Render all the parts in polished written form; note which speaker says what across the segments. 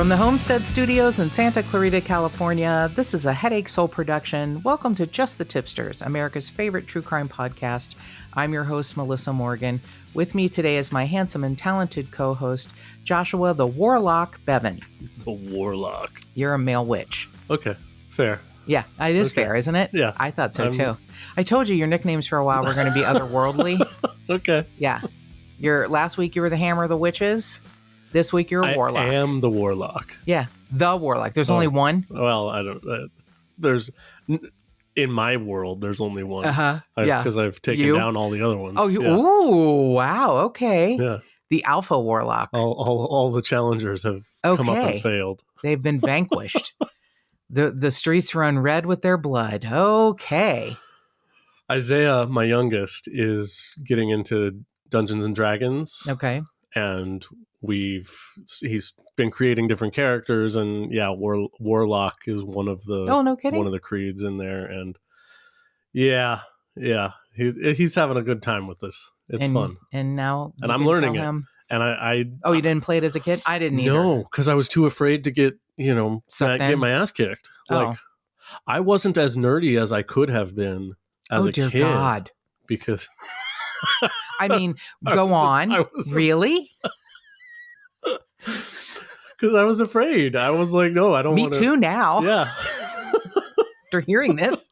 Speaker 1: From the Homestead Studios in Santa Clarita, California, this is a Headache Soul production. Welcome to Just the Tip-Sters, America's favorite true crime podcast. I'm your host, Melissa Morgan. With me today is my handsome and talented co-host, Joshua the Warlock Bevan.
Speaker 2: The Warlock.
Speaker 1: You're a male witch.
Speaker 2: Okay, fair.
Speaker 1: Yeah, it is fair, isn't it?
Speaker 2: Yeah.
Speaker 1: I thought so too. I told you your nicknames for a while were going to be otherworldly.
Speaker 2: Okay.
Speaker 1: Yeah. Last week you were the Hammer of the Witches. This week you're a Warlock.
Speaker 2: I am the Warlock.
Speaker 1: Yeah, the Warlock. There's only one?
Speaker 2: Well, I don't... in my world, there's only one.
Speaker 1: Yeah.
Speaker 2: Because I've taken down all the other ones.
Speaker 1: Oh, ooh, wow, okay.
Speaker 2: Yeah.
Speaker 1: The Alpha Warlock.
Speaker 2: All the challengers have come up and failed.
Speaker 1: They've been vanquished. The streets run red with their blood. Okay.
Speaker 2: Isaiah, my youngest, is getting into Dungeons and Dragons.
Speaker 1: Okay.
Speaker 2: And he's been creating different characters, and Warlock is one of the
Speaker 1: no kidding,
Speaker 2: one of the creeds in there, and he's having a good time with this. It's fun,
Speaker 1: and now
Speaker 2: I'm learning it. And I
Speaker 1: you didn't play it as a kid? I didn't either.
Speaker 2: No, because I was too afraid to get get my ass kicked. Like I wasn't as nerdy as I could have been as a kid.
Speaker 1: God.
Speaker 2: Because
Speaker 1: I mean, really?
Speaker 2: Because I was afraid. I was like, no, I don't want to.
Speaker 1: Me too now.
Speaker 2: Yeah.
Speaker 1: After hearing this,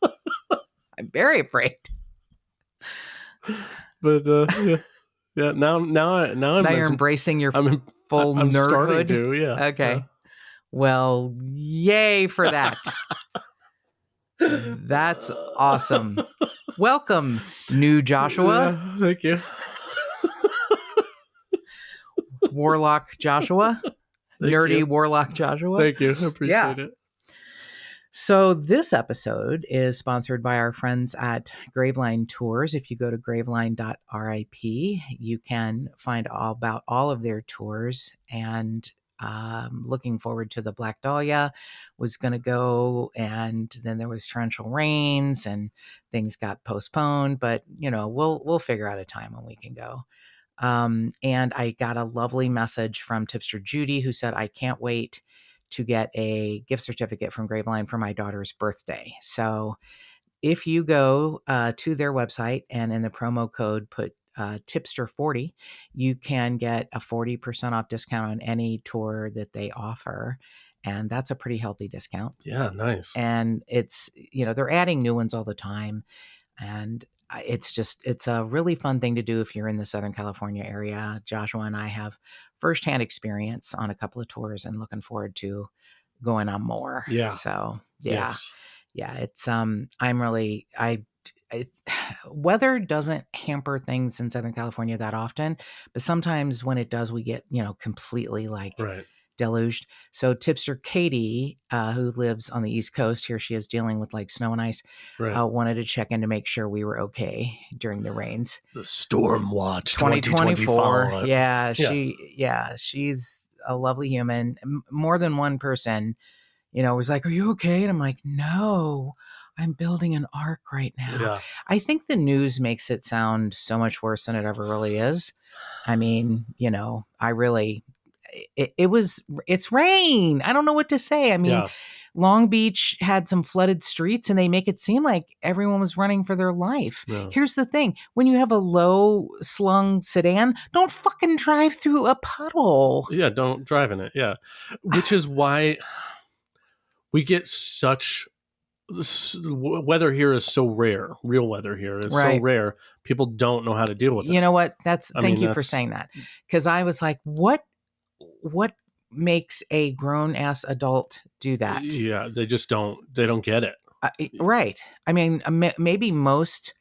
Speaker 1: I'm very afraid.
Speaker 2: But now
Speaker 1: you're embracing your full
Speaker 2: I'm
Speaker 1: nerdhood.
Speaker 2: Starting to, yeah.
Speaker 1: Okay.
Speaker 2: Yeah.
Speaker 1: Well, yay for that. That's awesome. Welcome, new Joshua.
Speaker 2: Yeah, thank you.
Speaker 1: Warlock Joshua. Nerdy Warlock Joshua.
Speaker 2: Thank you. I appreciate it.
Speaker 1: So this episode is sponsored by our friends at Graveline Tours. If you go to graveline.rip, you can find all about all of their tours. And looking forward to the Black Dahlia, was going to go, and then there was torrential rains and things got postponed. But we'll figure out a time when we can go. And I got a lovely message from Tipster Judy, who said, I can't wait to get a gift certificate from Graveline for my daughter's birthday. So if you go to their website and in the promo code put Tipster40, you can get a 40% off discount on any tour that they offer. And that's a pretty healthy discount.
Speaker 2: Yeah, nice.
Speaker 1: And it's, they're adding new ones all the time. And it's a really fun thing to do if you're in the Southern California area. Joshua and I have firsthand experience on a couple of tours and looking forward to going on more.
Speaker 2: Yeah.
Speaker 1: So
Speaker 2: Yes.
Speaker 1: Yeah, it's weather doesn't hamper things in Southern California that often, but sometimes when it does, we get, completely deluged. So Tipster Katie, who lives on the East Coast, here she is dealing with snow and ice, wanted to check in to make sure we were okay during the rains.
Speaker 2: The Storm Watch
Speaker 1: 2024. Yeah, she's a lovely human. More than one person, was like, are you okay? And I'm like, no, I'm building an ark right now.
Speaker 2: Yeah.
Speaker 1: I think the news makes it sound so much worse than it ever really is. I mean, it's rain. I don't know what to say. I mean, Long Beach had some flooded streets and they make it seem like everyone was running for their life.
Speaker 2: Yeah.
Speaker 1: Here's the thing. When you have a low slung sedan, don't fucking drive through a puddle.
Speaker 2: Yeah. Don't drive in it. Yeah. Which is why we get such weather here is so rare. Real weather here is so rare. People don't know how to deal with it.
Speaker 1: You know what? Thank you for saying that. Because I was like, what makes a grown ass adult do that?
Speaker 2: Yeah, they don't get it.
Speaker 1: Right. I mean, maybe most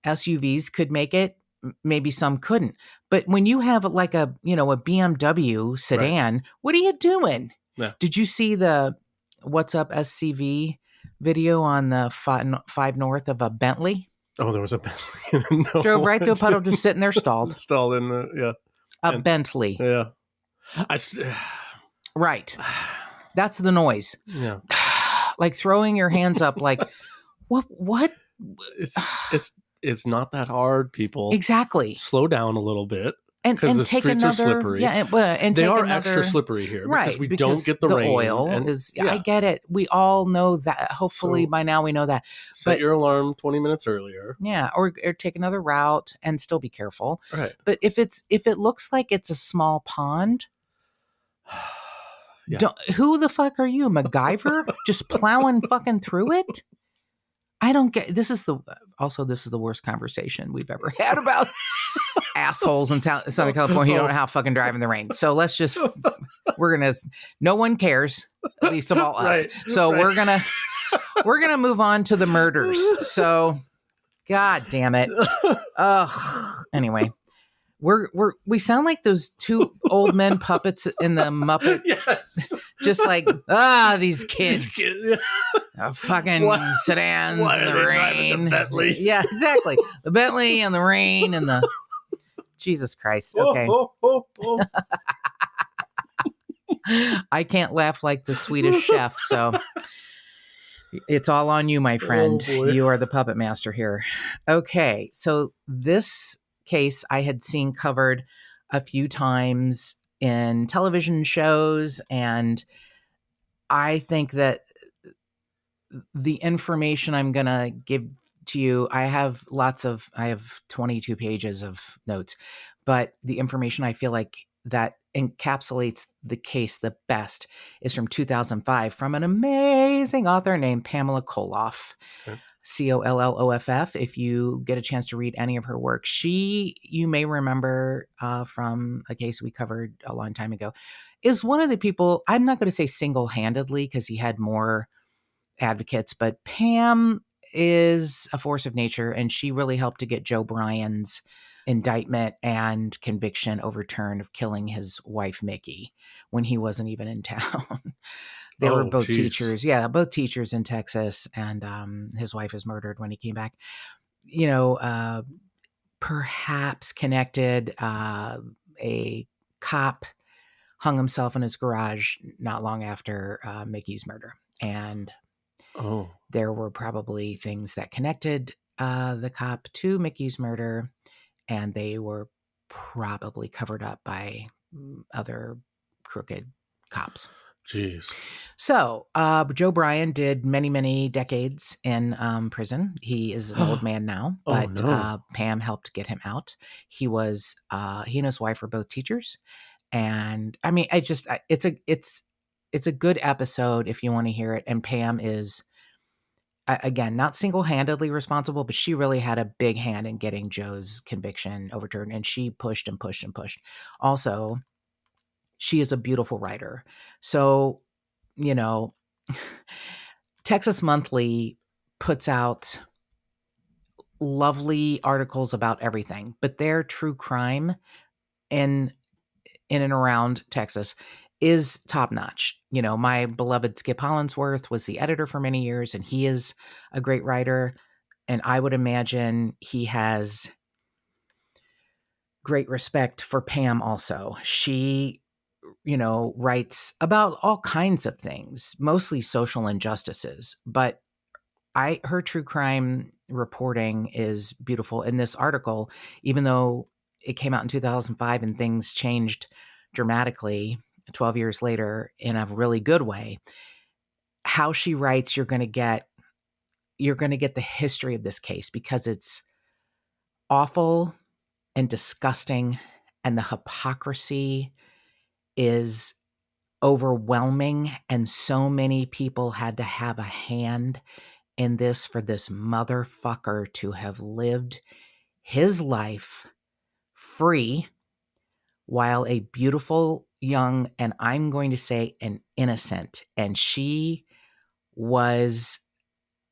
Speaker 1: SUVs could make it. Maybe some couldn't. But when you have a BMW sedan, what are you doing?
Speaker 2: Yeah.
Speaker 1: Did you see the What's Up SCV video on the 5 North of a Bentley?
Speaker 2: Oh, there was a Bentley. No,
Speaker 1: drove right through a puddle, just sitting there stalled.
Speaker 2: Stalled in the
Speaker 1: Bentley.
Speaker 2: Yeah.
Speaker 1: Right. That's the noise.
Speaker 2: Yeah.
Speaker 1: Like throwing your hands up like, what?
Speaker 2: It's not that hard, people.
Speaker 1: Exactly.
Speaker 2: Slow down a little bit. because the
Speaker 1: take
Speaker 2: streets
Speaker 1: another,
Speaker 2: are slippery.
Speaker 1: and
Speaker 2: they
Speaker 1: take
Speaker 2: are
Speaker 1: another,
Speaker 2: extra slippery here because we
Speaker 1: because
Speaker 2: don't get the rain.
Speaker 1: oil
Speaker 2: And
Speaker 1: is, I get it. We all know that. Hopefully
Speaker 2: So,
Speaker 1: by now we know that.
Speaker 2: Set your alarm 20 minutes earlier.
Speaker 1: Yeah, or take another route and still be careful.
Speaker 2: Right.
Speaker 1: But if it looks like it's a small pond, who the fuck are you, MacGyver? Just plowing fucking through it? I don't get. This is the worst conversation we've ever had about assholes in Southern California who don't know how to fucking drive in the rain. So let's just, no one cares, at least of all us. So we're gonna move on to the murders. So, God damn it. Anyway, we sound like those two old men puppets in the Muppet.
Speaker 2: Yes.
Speaker 1: Just like, these kids. Fucking sedans in the rain.
Speaker 2: The
Speaker 1: yeah, exactly. The Bentley and the rain and the Jesus Christ. Okay. I can't laugh like the Swedish chef, so it's all on you, my friend. You are the puppet master here. Okay, so this case I had seen covered a few times in television shows, and I think that the information I'm going to give to you, I have 22 pages of notes, but the information I feel like that encapsulates the case the best is from 2005 from an amazing author named Pamela Koloff. Okay. Colloff. If you get a chance to read any of her work, you may remember from a case we covered a long time ago, is one of the people, I'm not going to say single-handedly because he had more advocates, but Pam is a force of nature, and she really helped to get Joe Bryan's indictment and conviction overturned of killing his wife, Mickey, when he wasn't even in town. They were both teachers. Yeah, both teachers in Texas, and his wife was murdered when he came back. Perhaps connected, a cop hung himself in his garage not long after Mickey's murder. And there were probably things that connected the cop to Mickey's murder, and they were probably covered up by other crooked cops.
Speaker 2: Jeez.
Speaker 1: So Joe Bryan did many, many decades in prison. He is an old man now, but Pam helped get him out. He and his wife were both teachers. And I mean, it's a good episode if you want to hear it. And Pam is, again, not single-handedly responsible, but she really had a big hand in getting Joe's conviction overturned. And she pushed and pushed and pushed. Also, she is a beautiful writer. So, Texas Monthly puts out lovely articles about everything, but their true crime in and around Texas is top notch. My beloved Skip Hollandsworth was the editor for many years, and he is a great writer. And I would imagine he has great respect for Pam also. She, writes about all kinds of things, mostly social injustices, but her true crime reporting is beautiful. In this article, even though it came out in 2005 and things changed dramatically 12 years later in a really good way, how she writes, you're going to get the history of this case because it's awful and disgusting, and the hypocrisy is overwhelming, and so many people had to have a hand in this for this motherfucker to have lived his life free while a beautiful young, and I'm going to say an innocent, and she was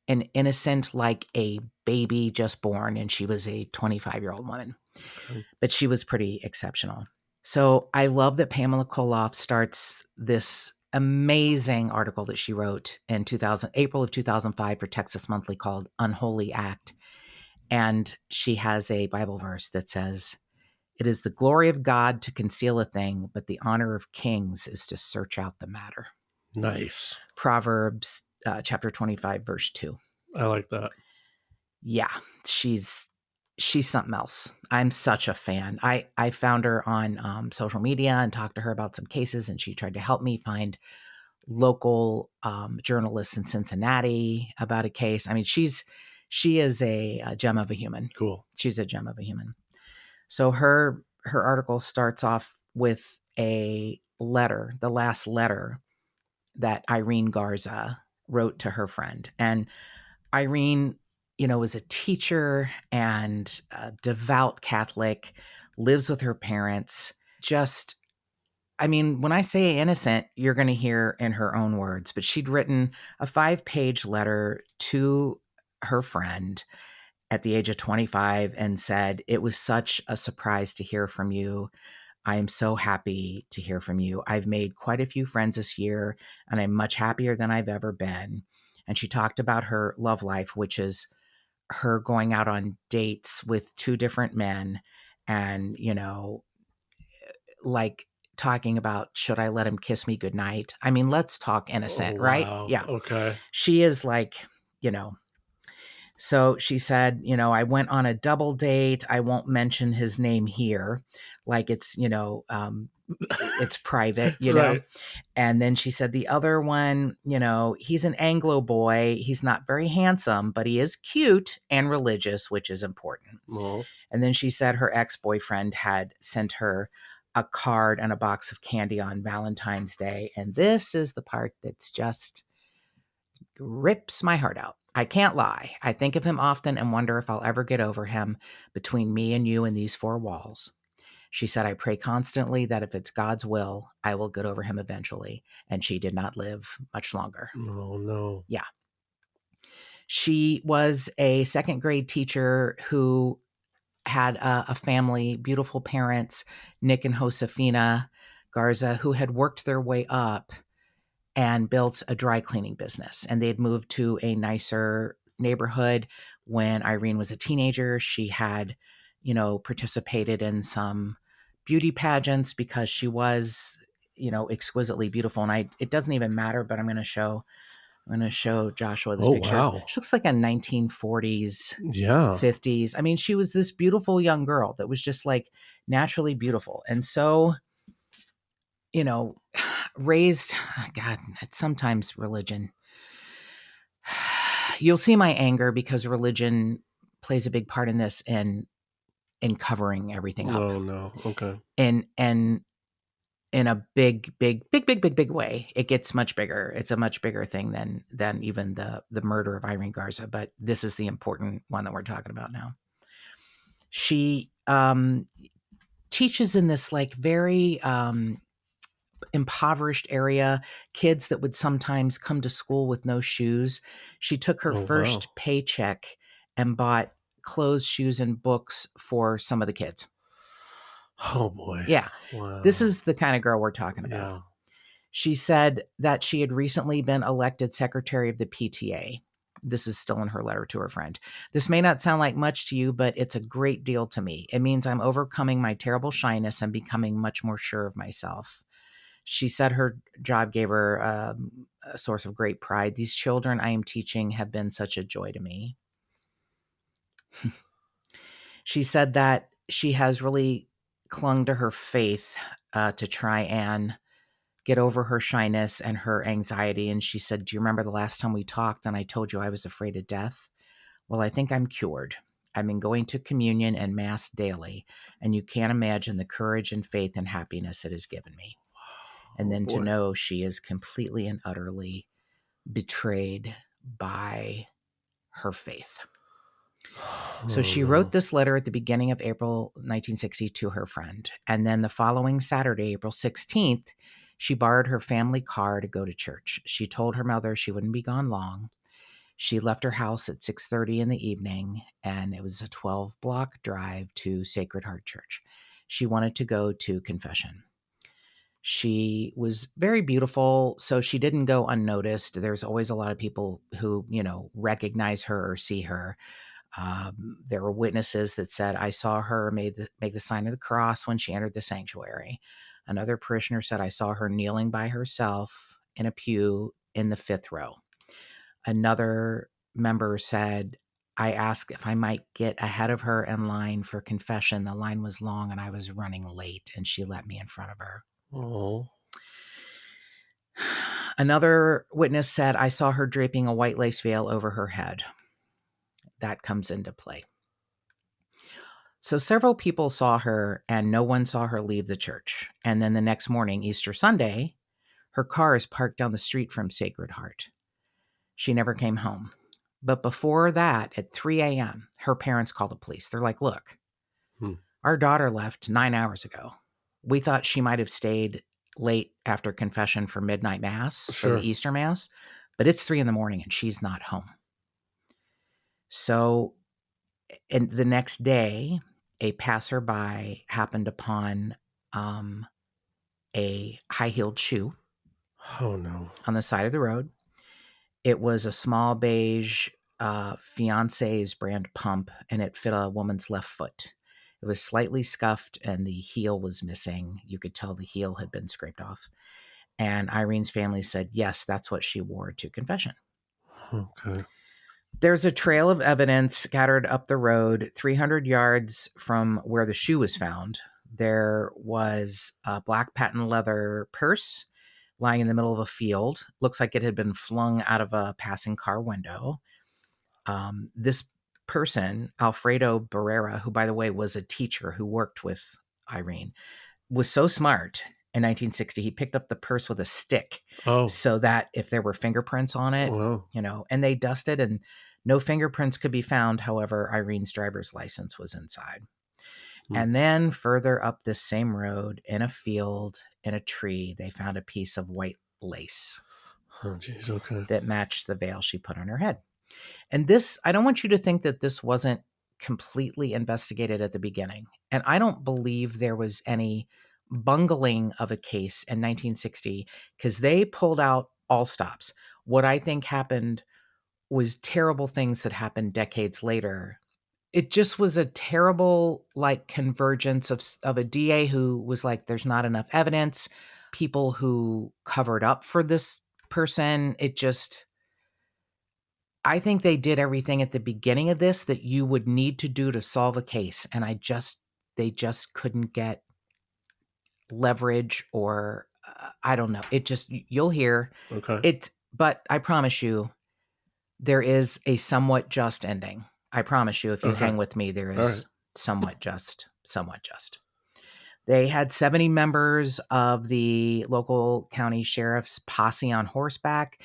Speaker 1: an innocent like a baby just born, and she was a 25-year-old woman. Okay. But she was pretty exceptional. So I love that Pamela Koloff starts this amazing article that she wrote in April of 2005 for Texas Monthly called Unholy Act. And she has a Bible verse that says, "It is the glory of God to conceal a thing, but the honor of kings is to search out the matter."
Speaker 2: Nice.
Speaker 1: Proverbs chapter 25, verse 2.
Speaker 2: I like that.
Speaker 1: Yeah, she's she's something else. I'm such a fan. I found her on social media and talked to her about some cases, and she tried to help me find local journalists in Cincinnati about a case. I mean, she is a gem of a human.
Speaker 2: Cool.
Speaker 1: She's a gem of a human. So her article starts off with a letter, the last letter that Irene Garza wrote to her friend. And Irene, was a teacher and a devout Catholic, lives with her parents. Just, I mean, when I say innocent, you're going to hear in her own words, but she'd written a 5-page letter to her friend at the age of 25 and said, "It was such a surprise to hear from you. I am so happy to hear from you. I've made quite a few friends this year, and I'm much happier than I've ever been." And she talked about her love life, which is her going out on dates with 2 different men and, like talking about, should I let him kiss me goodnight? I mean, let's talk
Speaker 2: Oh,
Speaker 1: innocent, right?
Speaker 2: wow.
Speaker 1: Yeah.
Speaker 2: Okay.
Speaker 1: She is like, so she said, I went on a double date. I won't mention his name here. Like it's private,
Speaker 2: Right.
Speaker 1: And then she said the other one, he's an Anglo boy. He's not very handsome, but he is cute and religious, which is important.
Speaker 2: Well,
Speaker 1: And then she said her ex-boyfriend had sent her a card and a box of candy on Valentine's Day. And this is the part that's just rips my heart out. I can't lie. I think of him often and wonder if I'll ever get over him between me and you and these 4 walls. She said, I pray constantly that if it's God's will, I will get over him eventually. And she did not live much longer.
Speaker 2: oh, no.
Speaker 1: Yeah. She was a 2nd grade teacher who had a family, beautiful parents, Nick and Josefina Garza, who had worked their way up and built a dry cleaning business. And they had moved to a nicer neighborhood when Irene was a teenager. She had, participated in some beauty pageants because she was, exquisitely beautiful. And it doesn't even matter, but I'm going to show Joshua this
Speaker 2: Oh,
Speaker 1: picture.
Speaker 2: wow.
Speaker 1: She looks like a 1940s,
Speaker 2: Yeah.
Speaker 1: 50s. I mean, she was this beautiful young girl that was just like naturally beautiful. And so, raised, God, it's sometimes religion. You'll see my anger because religion plays a big part in this in covering everything up.
Speaker 2: Oh, no. Okay.
Speaker 1: And in a big way. It gets much bigger. It's a much bigger thing than even the murder of Irene Garza, but this is the important one that we're talking about now. She teaches in this like very impoverished area, kids that would sometimes come to school with no shoes. She took her
Speaker 2: Oh,
Speaker 1: first
Speaker 2: wow.
Speaker 1: paycheck and bought clothes, shoes, and books for some of the kids.
Speaker 2: Oh, boy.
Speaker 1: Yeah, this
Speaker 2: Wow.
Speaker 1: is the kind of girl we're talking about.
Speaker 2: Yeah.
Speaker 1: She said that she had recently been elected secretary of the PTA. This is still in her letter to her friend. This may not sound like much to you, but it's a great deal to me. It means I'm overcoming my terrible shyness and becoming much more sure of myself. She said her job gave her a source of great pride. These children I am teaching have been such a joy to me. She said that she has really clung to her faith to try and get over her shyness and her anxiety. And she said, do you remember the last time we talked and I told you I was afraid of death? Well, I think I'm cured. I've been going to communion and mass daily, and you can't imagine the courage and faith and happiness it has given me. And
Speaker 2: Oh,
Speaker 1: then to
Speaker 2: boy.
Speaker 1: know she is completely and utterly betrayed by her faith. So
Speaker 2: Oh,
Speaker 1: she wrote
Speaker 2: no.
Speaker 1: this letter at the beginning of April 1960 to her friend. And then the following Saturday, April 16th, she borrowed her family car to go to church. She told her mother she wouldn't be gone long. She left her house at 6:30 in the evening, and it was a 12-block drive to Sacred Heart Church. She wanted to go to confession. She was very beautiful, so she didn't go unnoticed. There's always a lot of people who, recognize her or see her. There were witnesses that said, I saw her make the sign of the cross when she entered the sanctuary. Another parishioner said, I saw her kneeling by herself in a pew in the 5th row. Another member said, I asked if I might get ahead of her in line for confession. The line was long and I was running late, and she let me in front of her.
Speaker 2: Oh.
Speaker 1: Another witness said, I saw her draping a white lace veil over her head. That comes into play. So several people saw her, and no one saw her leave the church. And then the next morning, Easter Sunday, her car is parked down the street from Sacred Heart. She never came home. But before that, at 3 a.m., her parents called the police. They're like, look, our daughter left 9 hours ago. We thought she might have stayed late after confession for midnight mass, for the Easter mass, but it's 3 a.m. and she's not home. So, and the next day, a passerby happened upon a high-heeled shoe.
Speaker 2: Oh, no.
Speaker 1: On the side of the road. It was a small beige Fiancé's brand pump, and it fit a woman's left foot. It was slightly scuffed, and the heel was missing. You could tell the heel had been scraped off. And Irene's family said, yes, that's what she wore to confession.
Speaker 2: Okay.
Speaker 1: There's a trail of evidence scattered up the road 300 yards from where the shoe was found. There was a black patent leather purse lying in the middle of a field. Looks like it had been flung out of a passing car window. This person, Alfredo Barrera, who, by the way, was a teacher who worked with Irene, was so smart. In 1960, he picked up the purse with a stick so that if there were fingerprints on it, and they dusted and no fingerprints could be found. However, Irene's driver's license was inside. And then further up this same road, in a field, in a tree, they found a piece of white lace.
Speaker 2: Oh, geez. Okay.
Speaker 1: That matched the veil she put on her head. And this, I don't want you to think that this wasn't completely investigated at the beginning. And I don't believe there was any bungling of a case in 1960 because they pulled out all stops. What I think happened was terrible things that happened decades later. It just was a terrible convergence of a DA who was like, there's not enough evidence. People who covered up for this person. I think they did everything at the beginning of this that you would need to do to solve a case. And they just couldn't get leverage or I don't know. You'll hear it, but I promise you there is a somewhat just ending. I promise you, if you hang with me, there is somewhat just. They had 70 members of the local county sheriff's posse on horseback.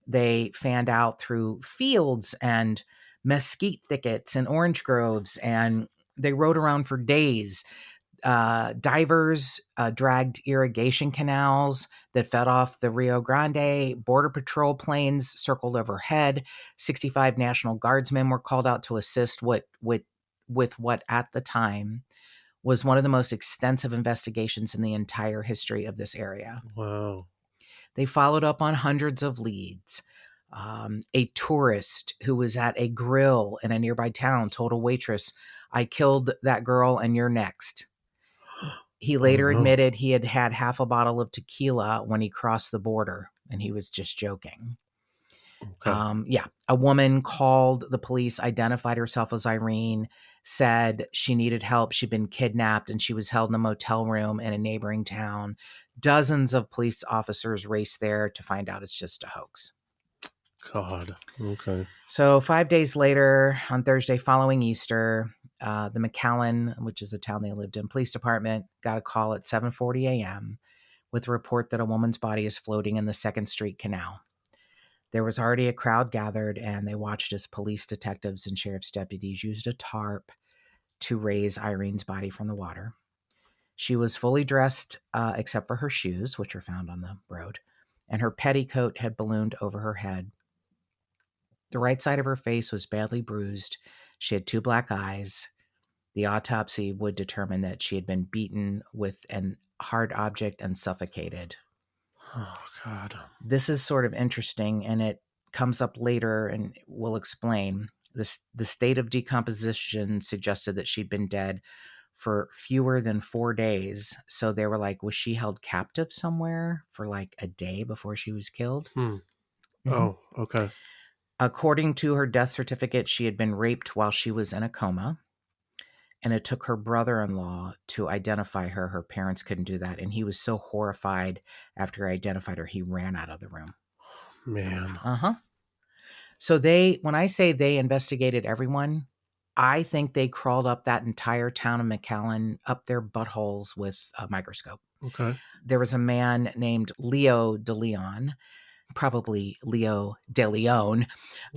Speaker 1: They fanned out through fields and mesquite thickets and orange groves, and they rode around for days. Divers dragged irrigation canals that fed off the Rio Grande. Border Patrol planes circled overhead. 65 National Guardsmen were called out to assist with what at the time was one of the most extensive investigations in the entire history of this area.
Speaker 2: Wow.
Speaker 1: They followed up on hundreds of leads. A tourist who was at a grill in a nearby town told a waitress, I killed that girl and you're next. He later admitted he had had half a bottle of tequila when he crossed the border, and he was just joking.
Speaker 2: Okay.
Speaker 1: A woman called the police, identified herself as Irene, said she needed help. She'd been kidnapped and she was held in a motel room in a neighboring town. Dozens of police officers raced there to find out it's just a hoax.
Speaker 2: God. Okay.
Speaker 1: So 5 days later, on Thursday following Easter, the McAllen, which is the town they lived in, police department got a call at 7:40 a.m. with a report that a woman's body is floating in the 2nd Street Canal. There was already a crowd gathered, and they watched as police detectives and sheriff's deputies used a tarp to raise Irene's body from the water. She was fully dressed, except for her shoes, which were found on the road, and her petticoat had ballooned over her head. The right side of her face was badly bruised. She had 2 black eyes. The autopsy would determine that she had been beaten with an hard object and suffocated.
Speaker 2: Oh, God.
Speaker 1: This is sort of interesting, and it comes up later, and we'll explain. The state of decomposition suggested that she'd been dead for fewer than 4 days. So they were like, was she held captive somewhere for a day before she was killed?
Speaker 2: Oh, okay.
Speaker 1: According to her death certificate, she had been raped while she was in a coma. And it took her brother-in-law to identify her. Her parents couldn't do that. And he was so horrified after he identified her, he ran out of the room.
Speaker 2: Man.
Speaker 1: Uh-huh. So when I say they investigated everyone, I think they crawled up that entire town of McAllen, up their buttholes with a microscope.
Speaker 2: Okay.
Speaker 1: There was a man named Leo DeLeon, probably Leo De Leon.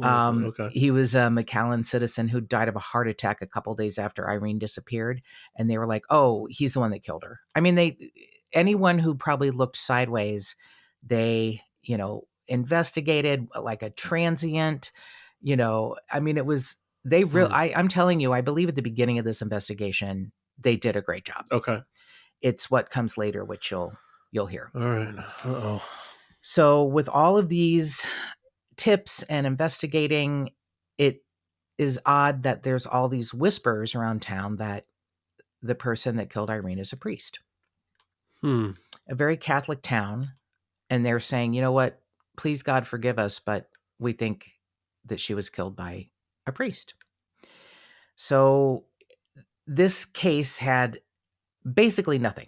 Speaker 2: Okay.
Speaker 1: He was a McAllen citizen who died of a heart attack a couple days after Irene disappeared. And they were like, oh, he's the one that killed her. I mean, anyone who probably looked sideways, they, investigated like a transient, I mean, it was, I'm telling you, I believe at the beginning of this investigation, they did a great job.
Speaker 2: Okay.
Speaker 1: It's what comes later, which you'll hear.
Speaker 2: All right. Uh-oh.
Speaker 1: So with all of these tips and investigating, it is odd that there's all these whispers around town that the person that killed Irene is a priest. A very Catholic town. And they're saying, you know what, please God forgive us, but we think that she was killed by a priest. So this case had basically nothing.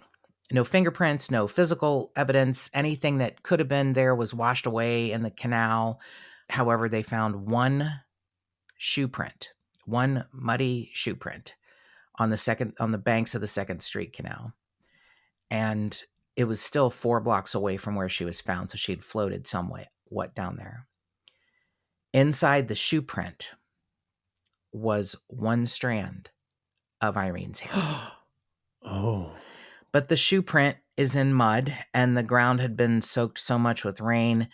Speaker 1: No fingerprints, no physical evidence. Anything that could have been there was washed away in the canal. However, they found one shoe print, one muddy shoe print on the banks of the 2nd Street Canal. And it was still 4 blocks away from where she was found, so she'd floated somewhat down there. Inside the shoe print was one strand of Irene's hair.
Speaker 2: Oh.
Speaker 1: But the shoe print is in mud, and the ground had been soaked so much with rain.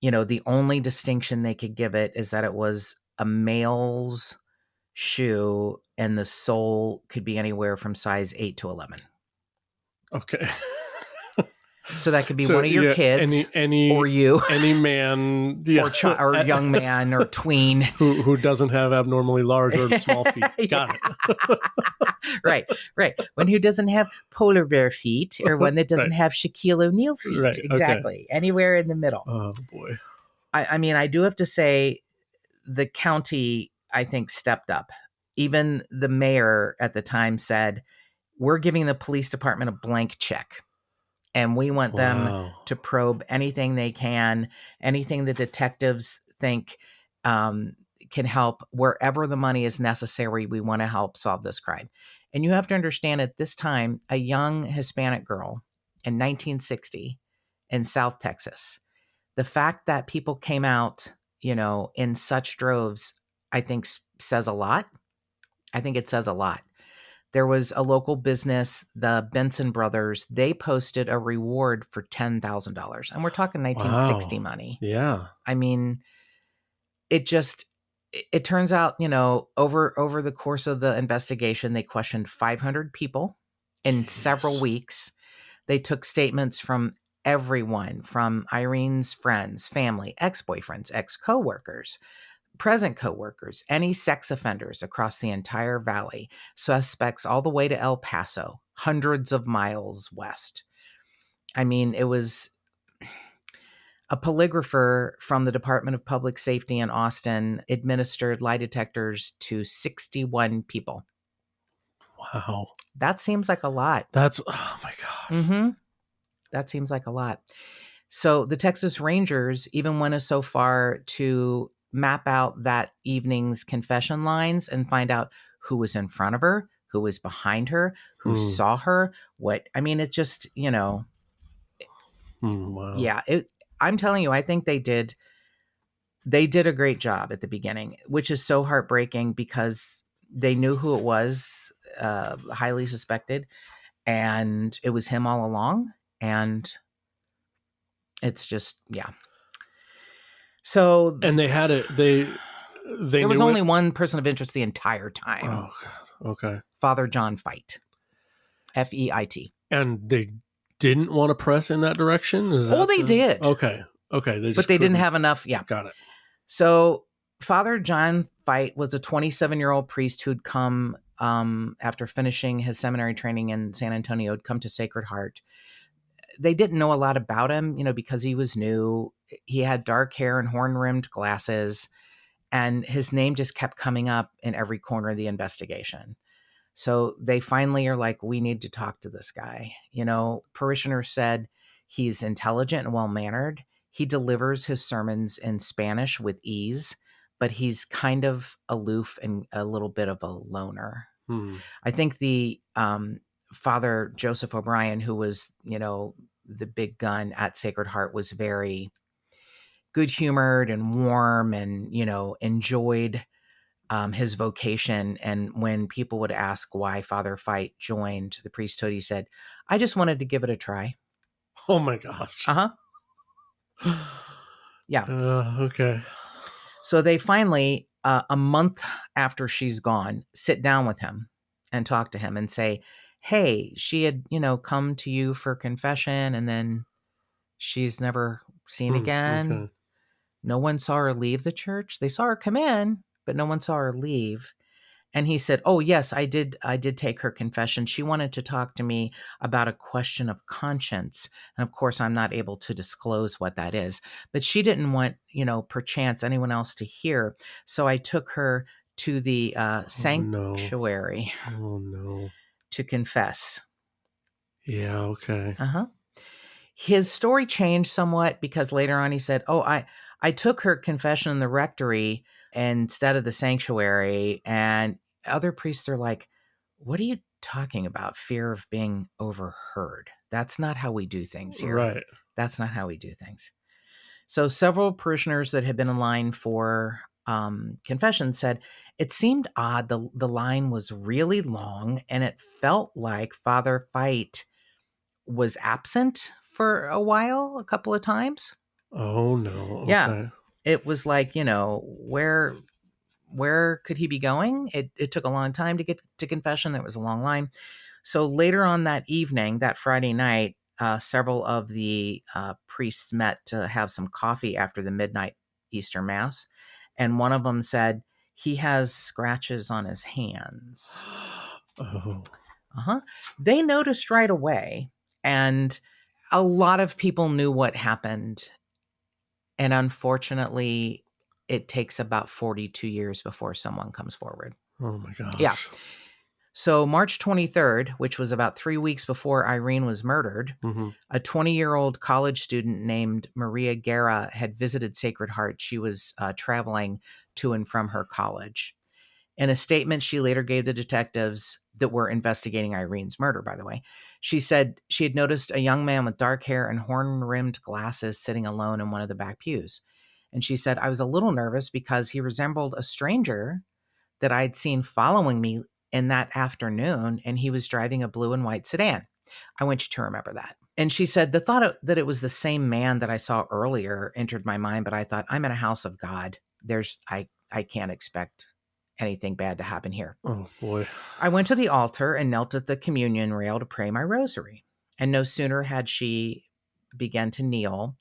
Speaker 1: The only distinction they could give it is that it was a male's shoe, and the sole could be anywhere from size 8 to 11.
Speaker 2: Okay.
Speaker 1: So that could be one of your kids, or you,
Speaker 2: any man,
Speaker 1: or young man, or tween
Speaker 2: who doesn't have abnormally large or small feet. Got it.
Speaker 1: Right. One who doesn't have polar bear feet, or one that doesn't have Shaquille O'Neal feet.
Speaker 2: Right.
Speaker 1: Exactly. Okay. Anywhere in the middle.
Speaker 2: Oh boy.
Speaker 1: I mean, I do have to say, the county, I think, stepped up. Even the mayor at the time said, "We're giving the police department a blank check. And we want them to probe anything they can, anything the detectives think can help. Wherever the money is necessary, we want to help solve this crime." And you have to understand, at this time, a young Hispanic girl in 1960 in South Texas, the fact that people came out, in such droves, I think says a lot. I think it says a lot. There was a local business, the Benson brothers. They posted a reward for $10,000. And we're talking 1960 money.
Speaker 2: Yeah.
Speaker 1: I mean, it turns out, over the course of the investigation, they questioned 500 people in several weeks. They took statements from everyone, from Irene's friends, family, ex-boyfriends, ex-coworkers, present coworkers, any sex offenders across the entire valley, suspects all the way to El Paso, hundreds of miles west. I mean, it was a polygrapher from the Department of Public Safety in Austin administered lie detectors to 61 people.
Speaker 2: Wow.
Speaker 1: That seems like a lot.
Speaker 2: Oh my gosh.
Speaker 1: Mm-hmm. That seems like a lot. So the Texas Rangers even went so far to map out that evening's confession lines and find out who was in front of her, who was behind her, who saw her, it just,
Speaker 2: wow.
Speaker 1: Yeah, I'm telling you, I think they did a great job at the beginning, which is so heartbreaking because they knew who it was, highly suspected, and it was him all along. And it's just, yeah. So,
Speaker 2: and they had it. There
Speaker 1: was only one person of interest the entire time.
Speaker 2: Oh, God. Okay.
Speaker 1: Father John Feit, F-E-I-T.
Speaker 2: And they didn't want to press in that direction.
Speaker 1: They did.
Speaker 2: Okay. But
Speaker 1: they didn't have enough. Yeah.
Speaker 2: Got it.
Speaker 1: So Father John Feit was a 27-year-old priest who'd come after finishing his seminary training in San Antonio, had come to Sacred Heart. They didn't know a lot about him, because he was new. he had dark hair and horn-rimmed glasses, and his name just kept coming up in every corner of the investigation. So they finally are like, we need to talk to this guy. Parishioners said he's intelligent and well-mannered. He delivers his sermons in Spanish with ease, but he's kind of aloof and a little bit of a loner. I think the Father Joseph O'Brien, who was, the big gun at Sacred Heart, was very good-humored and warm and, enjoyed his vocation. And when people would ask why Father Fight joined the priesthood, he said, I just wanted to give it a try.
Speaker 2: Oh my gosh.
Speaker 1: Yeah.
Speaker 2: Okay.
Speaker 1: So they finally, a month after she's gone, sit down with him and talk to him and say, hey, she had, come to you for confession and then she's never seen again.
Speaker 2: Okay.
Speaker 1: No one saw her leave the church. They saw her come in, but no one saw her leave. And he said, oh, yes, I did take her confession. She wanted to talk to me about a question of conscience. And of course, I'm not able to disclose what that is. But she didn't want, perchance anyone else to hear. So I took her to the sanctuary to confess.
Speaker 2: Yeah, okay.
Speaker 1: His story changed somewhat because later on he said, oh, I took her confession in the rectory instead of the sanctuary. And other priests are like, what are you talking about? Fear of being overheard. That's not how we do things here.
Speaker 2: Right.
Speaker 1: That's not how we do things. So several parishioners that had been in line for confession said it seemed odd. The line was really long and it felt like Father Fight was absent for a while, a couple of times.
Speaker 2: Oh no. Okay.
Speaker 1: Yeah. It was like, where could he be going? It took a long time to get to confession. It was a long line. So later on that evening, that Friday night, several of the priests met to have some coffee after the midnight Easter Mass. And one of them said, he has scratches on his hands.
Speaker 2: Oh.
Speaker 1: They noticed right away. And a lot of people knew what happened. And unfortunately, it takes about 42 years before someone comes forward.
Speaker 2: Oh my gosh.
Speaker 1: Yeah. So March 23rd, which was about 3 weeks before Irene was murdered, a 20-year-old college student named Maria Guerra had visited Sacred Heart. She was traveling to and from her college. In a statement she later gave the detectives that were investigating Irene's murder, by the way, she said she had noticed a young man with dark hair and horn-rimmed glasses sitting alone in one of the back pews. And she said, I was a little nervous because he resembled a stranger that I'd seen following me in that afternoon, and he was driving a blue and white sedan. I want you to remember that. And she said, the thought that it was the same man that I saw earlier entered my mind, but I thought, I'm in a house of God. I can't expect anything bad to happen here.
Speaker 2: Oh boy.
Speaker 1: I went to the altar and knelt at the communion rail to pray my rosary. And no sooner had she begun to kneel,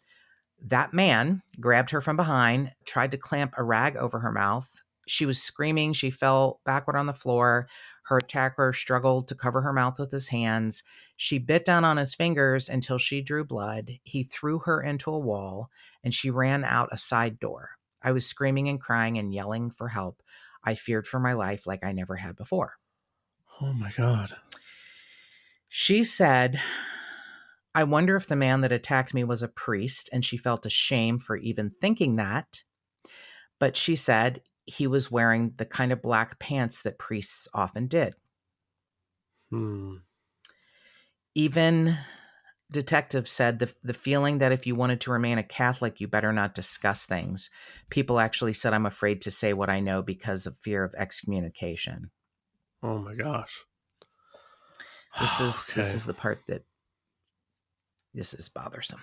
Speaker 1: that man grabbed her from behind, tried to clamp a rag over her mouth. She was screaming. She fell backward on the floor. Her attacker struggled to cover her mouth with his hands. She bit down on his fingers until she drew blood. He threw her into a wall, and she ran out a side door. I was screaming and crying and yelling for help. I feared for my life like I never had before.
Speaker 2: Oh my God.
Speaker 1: She said, I wonder if the man that attacked me was a priest, and she felt ashamed for even thinking that. But she said he was wearing the kind of black pants that priests often did. Even detectives said the feeling that if you wanted to remain a Catholic, you better not discuss things. People actually said, I'm afraid to say what I know because of fear of excommunication.
Speaker 2: Oh my gosh.
Speaker 1: This is the part that this is bothersome.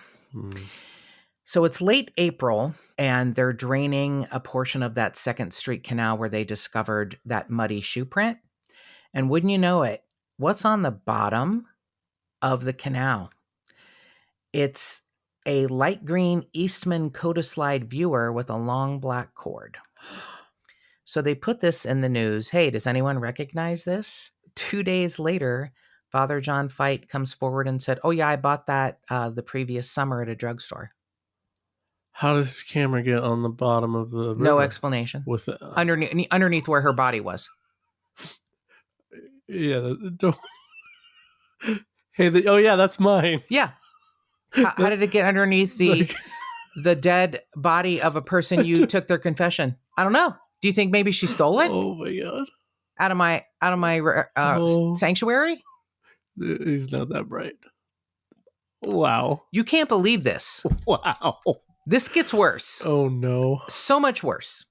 Speaker 1: So it's late April, and they're draining a portion of that 2nd Street Canal where they discovered that muddy shoe print. And wouldn't you know it, what's on the bottom of the canal? It's a light green Eastman Codaslide viewer with a long black cord. So they put this in the news. Hey, does anyone recognize this? 2 days later, Father John Fight comes forward and said, oh yeah, I bought that the previous summer at a drugstore.
Speaker 2: How does his camera get on the bottom of the river?
Speaker 1: No explanation.
Speaker 2: With
Speaker 1: underneath where her body was.
Speaker 2: Yeah. Don't. Hey. Oh yeah, that's mine.
Speaker 1: Yeah. How did it get underneath the dead body of a person you took their confession? I don't know. Do you think maybe she stole it?
Speaker 2: Oh my god!
Speaker 1: Out of my sanctuary?
Speaker 2: He's not that bright. Wow.
Speaker 1: You can't believe this.
Speaker 2: Wow.
Speaker 1: This gets worse.
Speaker 2: Oh no.
Speaker 1: So much worse.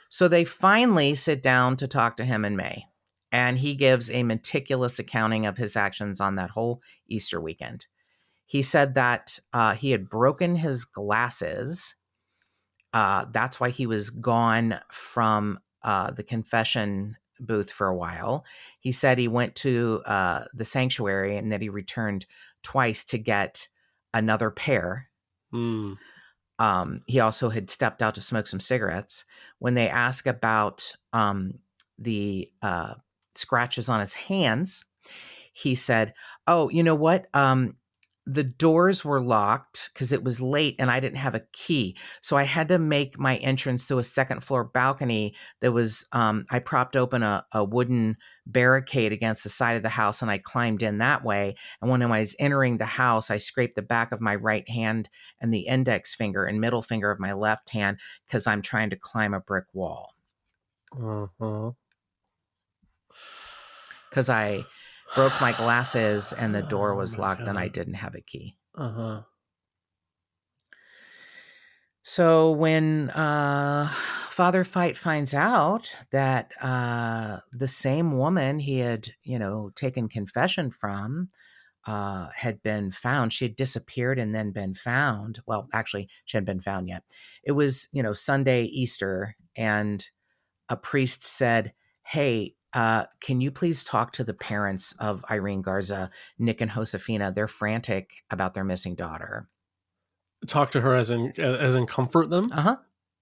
Speaker 1: So they finally sit down to talk to him in May, and he gives a meticulous accounting of his actions on that whole Easter weekend. He said that he had broken his glasses. That's why he was gone from the confession booth for a while. He said he went to the sanctuary and that he returned twice to get another pair. He also had stepped out to smoke some cigarettes. When they ask about the scratches on his hands, he said, "Oh, you know what? The doors were locked because it was late and I didn't have a key. So I had to make my entrance through a second floor balcony that was, I propped open a wooden barricade against the side of the house and I climbed in that way. And when I was entering the house, I scraped the back of my right hand and the index finger and middle finger of my left hand because I'm trying to climb a brick wall. Because I broke my glasses and the door was locked and I didn't have a key." So when Father Fight finds out that the same woman he had, taken confession from had been found, she had disappeared and then been found. Well, actually, she hadn't been found yet. It was, Sunday, Easter, and a priest said, "Hey, can you please talk to the parents of Irene Garza, Nick and Josefina? They're frantic about their missing daughter."
Speaker 2: Talk to her as in comfort them?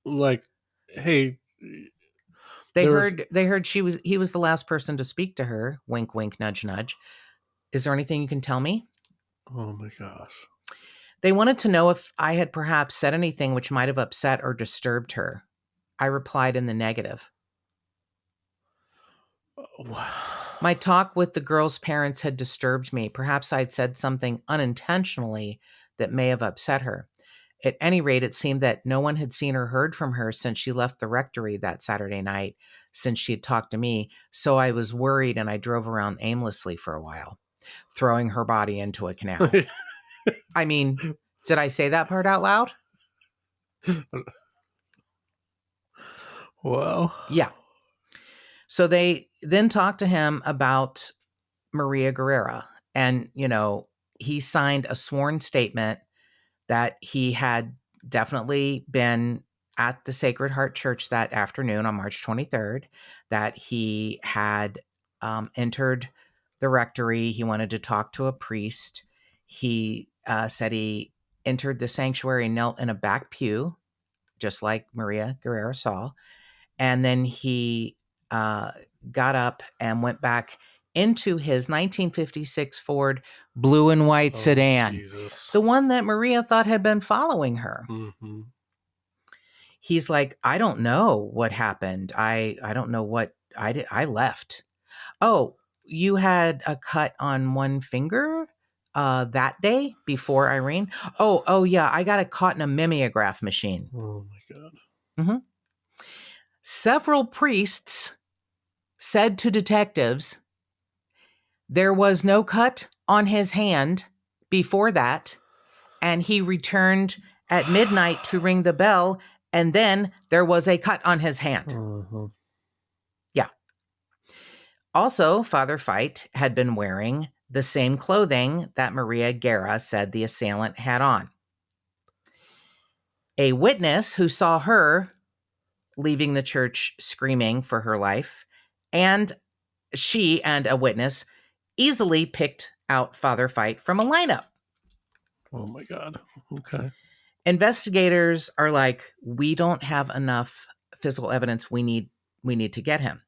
Speaker 2: Like, hey.
Speaker 1: They heard he was the last person to speak to her. Wink, wink, nudge, nudge. "Is there anything you can tell me?"
Speaker 2: Oh my gosh.
Speaker 1: They wanted to know if I had perhaps said anything which might have upset or disturbed her. I replied in the negative. My talk with the girl's parents had disturbed me. Perhaps I'd said something unintentionally that may have upset her. At any rate, it seemed that no one had seen or heard from her since she left the rectory that Saturday night, since she had talked to me. So I was worried and I drove around aimlessly for a while, throwing her body into a canal. I mean, did I say that part out loud?
Speaker 2: Wow.
Speaker 1: Yeah. So they then talked to him about Maria Guerrera. And, he signed a sworn statement that he had definitely been at the Sacred Heart Church that afternoon on March 23rd, that he had entered the rectory. He wanted to talk to a priest. He said he entered the sanctuary and knelt in a back pew, just like Maria Guerrera saw. And then he got up and went back into his 1956 Ford blue and white sedan,
Speaker 2: Jesus.
Speaker 1: the one that Maria thought had been following her.
Speaker 2: Mm-hmm.
Speaker 1: He's like, "I don't know what happened. I don't know what I did. I left." "Oh, you had a cut on one finger that day before Irene?" Oh yeah, I got it caught in a mimeograph machine."
Speaker 2: Oh my God.
Speaker 1: Mm-hmm. Several priests said to detectives there was no cut on his hand before that, and he returned at midnight to ring the bell, and then there was a cut on his hand. Yeah. Also, Father Fight had been wearing the same clothing that Maria Guerra said the assailant had on. A witness who saw her leaving the church screaming for her life, and she and a witness easily picked out Father Fight from a lineup.
Speaker 2: Oh my God. Okay.
Speaker 1: Investigators are like, "We don't have enough physical evidence. We need to get him."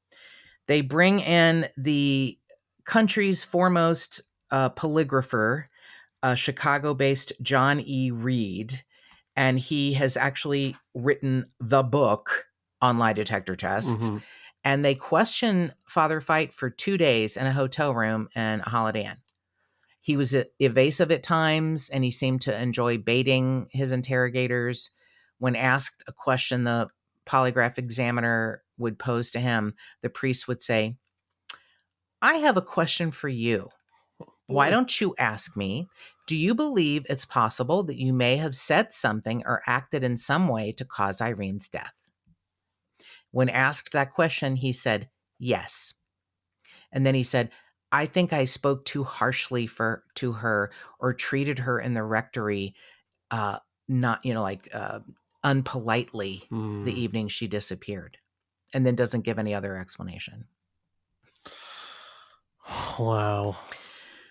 Speaker 1: They bring in the country's foremost polygrapher, Chicago-based John E. Reed, And he has actually written the book on lie detector tests.
Speaker 2: Mm-hmm.
Speaker 1: And they question Father Fight for 2 days in a hotel room in Holiday Inn. He was evasive at times, and he seemed to enjoy baiting his interrogators. When asked a question the polygraph examiner would pose to him, the priest would say, "I have a question for you. Why
Speaker 2: Boy.
Speaker 1: don't you ask me? Do you believe it's possible that you may have said something or acted in some way to cause Irene's death?" When asked that question, he said, "Yes." And then he said, "I think I spoke too harshly to her or treated her in the rectory, uh, not, unpolitely the
Speaker 2: Mm.
Speaker 1: evening she disappeared." And then doesn't give any other explanation.
Speaker 2: Wow.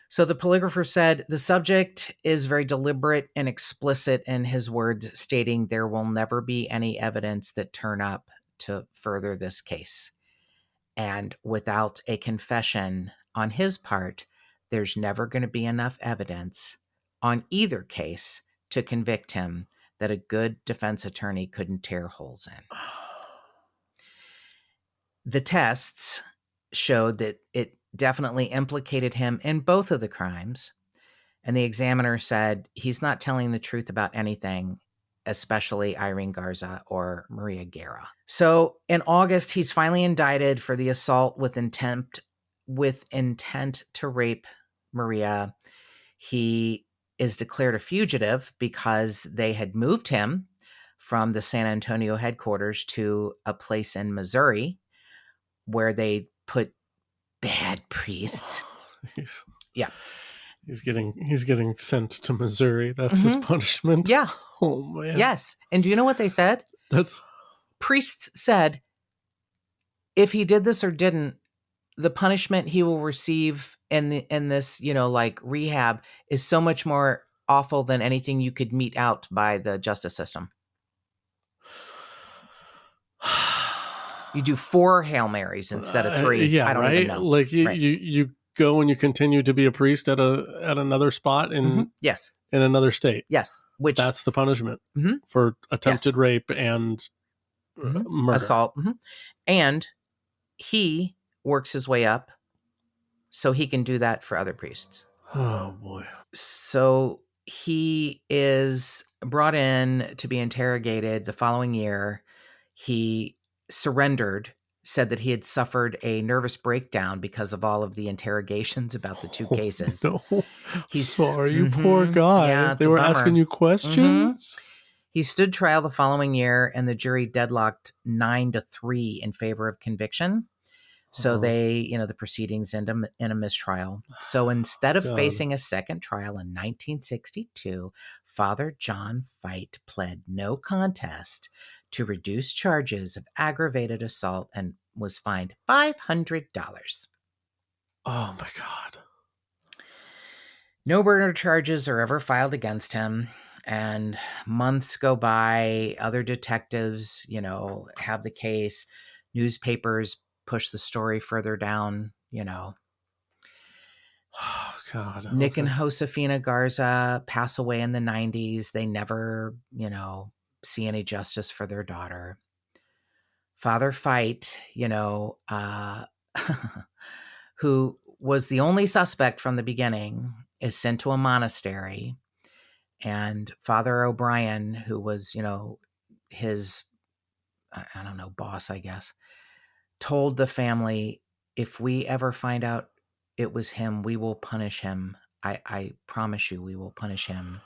Speaker 1: So the polygrapher said the subject is very deliberate and explicit in his words, stating there will never be any evidence that turn up to further this case. And without a confession on his part, there's never going to be enough evidence on either case to convict him that a good defense attorney couldn't tear holes in. The tests showed that it definitely implicated him in both of the crimes. And the examiner said he's not telling the truth about anything, especially Irene Garza or Maria Guerra. So in August, he's finally indicted for the assault with intent to rape Maria. He is declared a fugitive because they had moved him from the San Antonio headquarters to a place in Missouri where they put bad priests. Yeah.
Speaker 2: He's getting sent to Missouri. That's his punishment.
Speaker 1: Yeah.
Speaker 2: Oh man.
Speaker 1: Yes. And do you know what they said?
Speaker 2: That's
Speaker 1: Priests said if he did this or didn't, the punishment he will receive in this, rehab is so much more awful than anything you could mete out by the justice system. You do 4 Hail Marys instead of 3.
Speaker 2: Yeah,
Speaker 1: I don't
Speaker 2: right.
Speaker 1: even know.
Speaker 2: Like you go and you continue to be a priest at another spot in
Speaker 1: Yes.
Speaker 2: in another state.
Speaker 1: Yes. Which
Speaker 2: That's the punishment for attempted rape and murder.
Speaker 1: Assault. And he works his way up so he can do that for other priests.
Speaker 2: Oh boy.
Speaker 1: So he is brought in to be interrogated the following year. He surrendered, said that he had suffered a nervous breakdown because of all of the interrogations about the 2 cases.
Speaker 2: No.
Speaker 1: He's
Speaker 2: sorry, you poor guy.
Speaker 1: Yeah,
Speaker 2: they were asking you questions.
Speaker 1: He stood trial the following year, and the jury deadlocked 9-3 in favor of conviction. So they, the proceedings end in a mistrial. So instead of facing a second trial in 1962, Father John Fight pled no contest to reduce charges of aggravated assault and was fined $500.
Speaker 2: Oh my God.
Speaker 1: No murder charges are ever filed against him. And months go by. Other detectives, have the case. Newspapers push the story further down,
Speaker 2: Oh God.
Speaker 1: Nick and Josefina Garza pass away in the 90s. They never, see any justice for their daughter. Father Fight, who was the only suspect from the beginning, is sent to a monastery. And Father O'Brien, who was, his, boss, I guess, told the family, if we ever find out it was him, we will punish him. I promise you, we will punish him.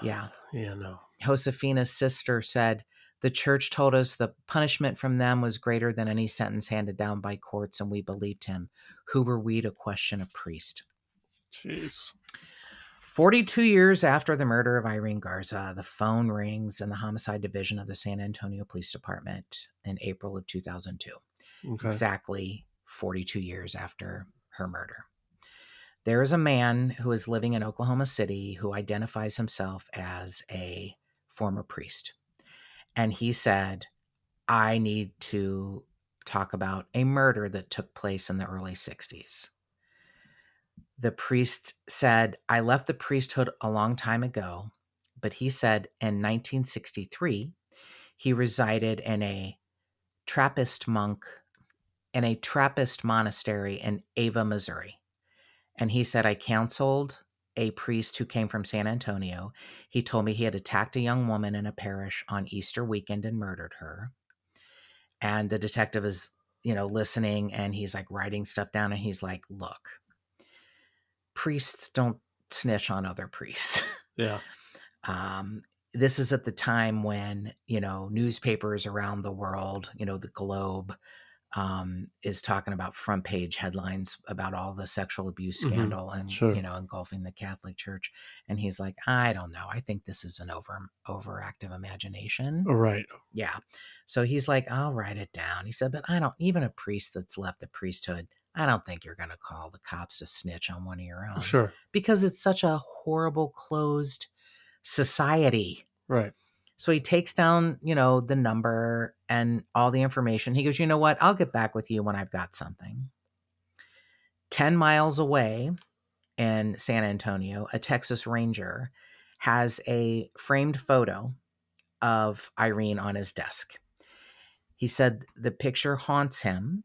Speaker 1: Yeah.
Speaker 2: Yeah, no.
Speaker 1: Josefina's sister said, the church told us the punishment from them was greater than any sentence handed down by courts, and we believed him. Who were we to question a priest?
Speaker 2: Jeez.
Speaker 1: 42 years after the murder of Irene Garza, the phone rings in the homicide division of the San Antonio Police Department in April of 2002. Okay. Exactly 42 years after her murder. There is a man who is living in Oklahoma City who identifies himself as a former priest. And he said, I need to talk about a murder that took place in the early 60s. The priest said, I left the priesthood a long time ago, but he said in 1963, he resided Trappist monk in a Trappist monastery in Ava, Missouri. And he said, I counseled a priest who came from San Antonio. He told me he had attacked a young woman in a parish on Easter weekend and murdered her. And the detective is, listening, and he's like writing stuff down, and he's like, look, priests don't snitch on other priests.
Speaker 2: Yeah.
Speaker 1: This is at the time when, newspapers around the world, the Globe, is talking about front page headlines about all the sexual abuse scandal and,
Speaker 2: Sure.
Speaker 1: engulfing the Catholic Church. And he's like, I don't know. I think this is an overactive imagination.
Speaker 2: Right.
Speaker 1: Yeah. So he's like, I'll write it down. He said, but even a priest that's left the priesthood, I don't think you're going to call the cops to snitch on one of your own.
Speaker 2: Sure.
Speaker 1: Because it's such a horrible, closed society.
Speaker 2: Right.
Speaker 1: So he takes down, the number and all the information. He goes, you know what? I'll get back with you when I've got something. 10 miles away in San Antonio, a Texas Ranger has a framed photo of Irene on his desk. He said the picture haunts him.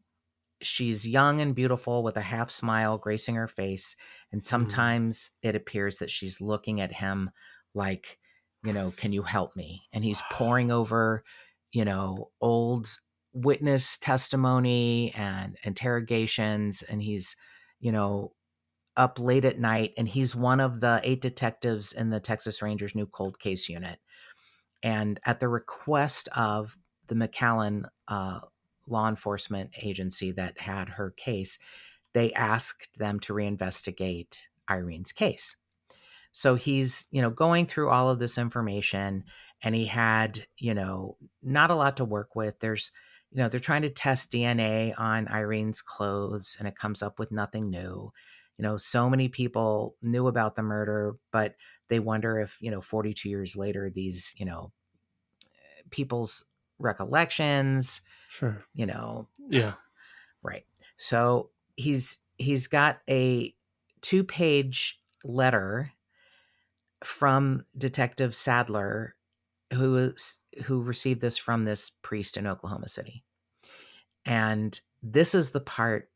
Speaker 1: She's young and beautiful with a half smile gracing her face. And sometimes it appears that she's looking at him like, can you help me? And he's poring over, old witness testimony and interrogations. And he's, up late at night. And he's one of the 8 detectives in the Texas Rangers new cold case unit. And at the request of the McAllen law enforcement agency that had her case, they asked them to reinvestigate Irene's case. So he's, going through all of this information, and he had, not a lot to work with. There's, they're trying to test DNA on Irene's clothes, and it comes up with nothing new. So many people knew about the murder, but they wonder if, 42 years later, these, people's recollections,
Speaker 2: Sure.
Speaker 1: Yeah. Right. So he's got a 2-page letter from Detective Sadler, who received this from this priest in Oklahoma City. And this is the part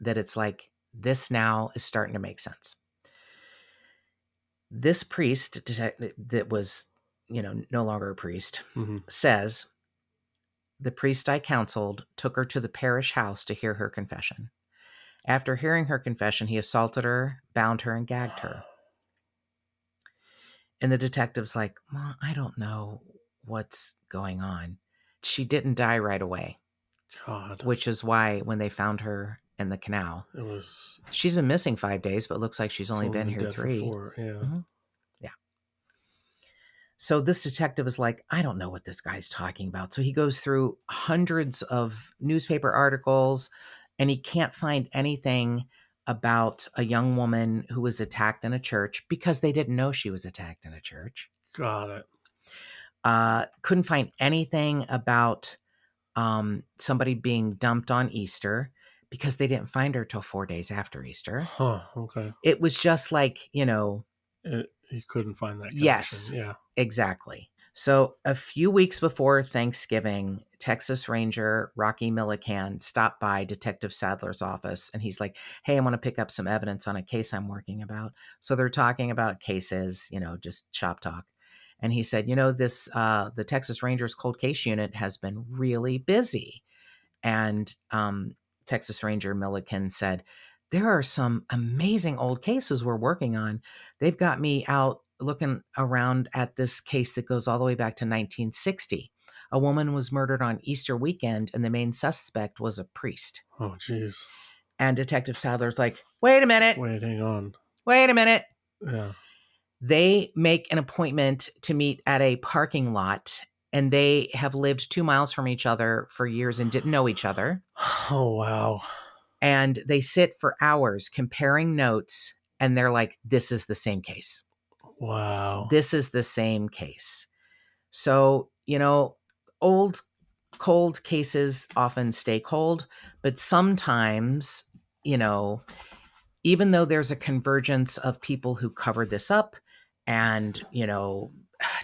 Speaker 1: that it's like, this now is starting to make sense. This priest that was, no longer a priest, says, the priest I counseled took her to the parish house to hear her confession. After hearing her confession, he assaulted her, bound her, and gagged her. And the detective's like, well, I don't know what's going on. She didn't die right away.
Speaker 2: God.
Speaker 1: Which is why when they found her in the canal, she's been missing 5 days, but looks like she's only been here 3.
Speaker 2: 4, yeah.
Speaker 1: Mm-hmm. Yeah. So this detective is like, I don't know what this guy's talking about. So he goes through hundreds of newspaper articles, and he can't find anything about a young woman who was attacked in a church because they didn't know she was attacked in a church.
Speaker 2: Got it.
Speaker 1: Couldn't find anything about somebody being dumped on Easter because they didn't find her till 4 days after Easter.
Speaker 2: Huh, okay.
Speaker 1: It was just like,
Speaker 2: he couldn't find that connection.
Speaker 1: Yes,
Speaker 2: yeah,
Speaker 1: exactly. So a few weeks before Thanksgiving, Texas Ranger Rocky Millican stopped by Detective Sadler's office, and he's like, hey, I want to pick up some evidence on a case I'm working about. So they're talking about cases, just shop talk. And he said, this, the Texas Rangers cold case unit has been really busy. And Texas Ranger Milliken said, there are some amazing old cases we're working on. They've got me out looking around at this case that goes all the way back to 1960. A woman was murdered on Easter weekend, and the main suspect was a priest.
Speaker 2: Oh, geez.
Speaker 1: And Detective Sadler's like, wait a minute.
Speaker 2: Hang on.
Speaker 1: Wait a minute.
Speaker 2: Yeah.
Speaker 1: They make an appointment to meet at a parking lot, and they have lived 2 miles from each other for years and didn't know each other.
Speaker 2: Oh, wow.
Speaker 1: And they sit for hours comparing notes, and they're like, this is the same case.
Speaker 2: Wow.
Speaker 1: This is the same case. So, old cold cases often stay cold, but sometimes, even though there's a convergence of people who covered this up and,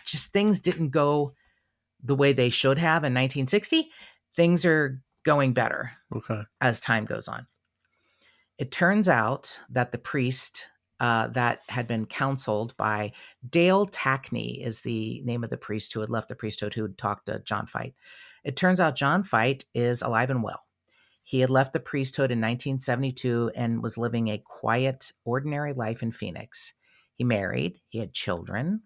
Speaker 1: just things didn't go the way they should have in 1960. Things are going better as time goes on. It turns out that the priest that had been counseled by Dale Tackney is the name of the priest who had left the priesthood, who had talked to John Fite. It turns out John Fite is alive and well. He had left the priesthood in 1972 and was living a quiet, ordinary life in Phoenix. He married, he had children,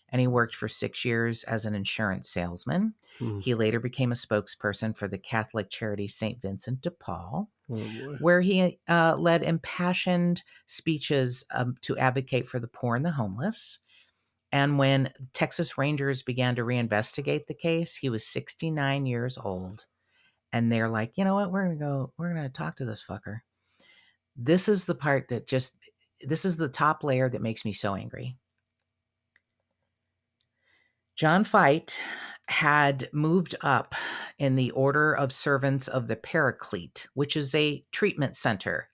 Speaker 1: and he worked for 6 years as an insurance salesman. He later became a spokesperson for the Catholic charity St. Vincent de Paul, where he led impassioned speeches to advocate for the poor and the homeless. And when Texas Rangers began to reinvestigate the case, he was 69 years old. And they're like, you know what? We're going to talk to this fucker. This is the part that this is the top layer that makes me so angry. John Fite had moved up in the Order of Servants of the Paraclete, which is a treatment center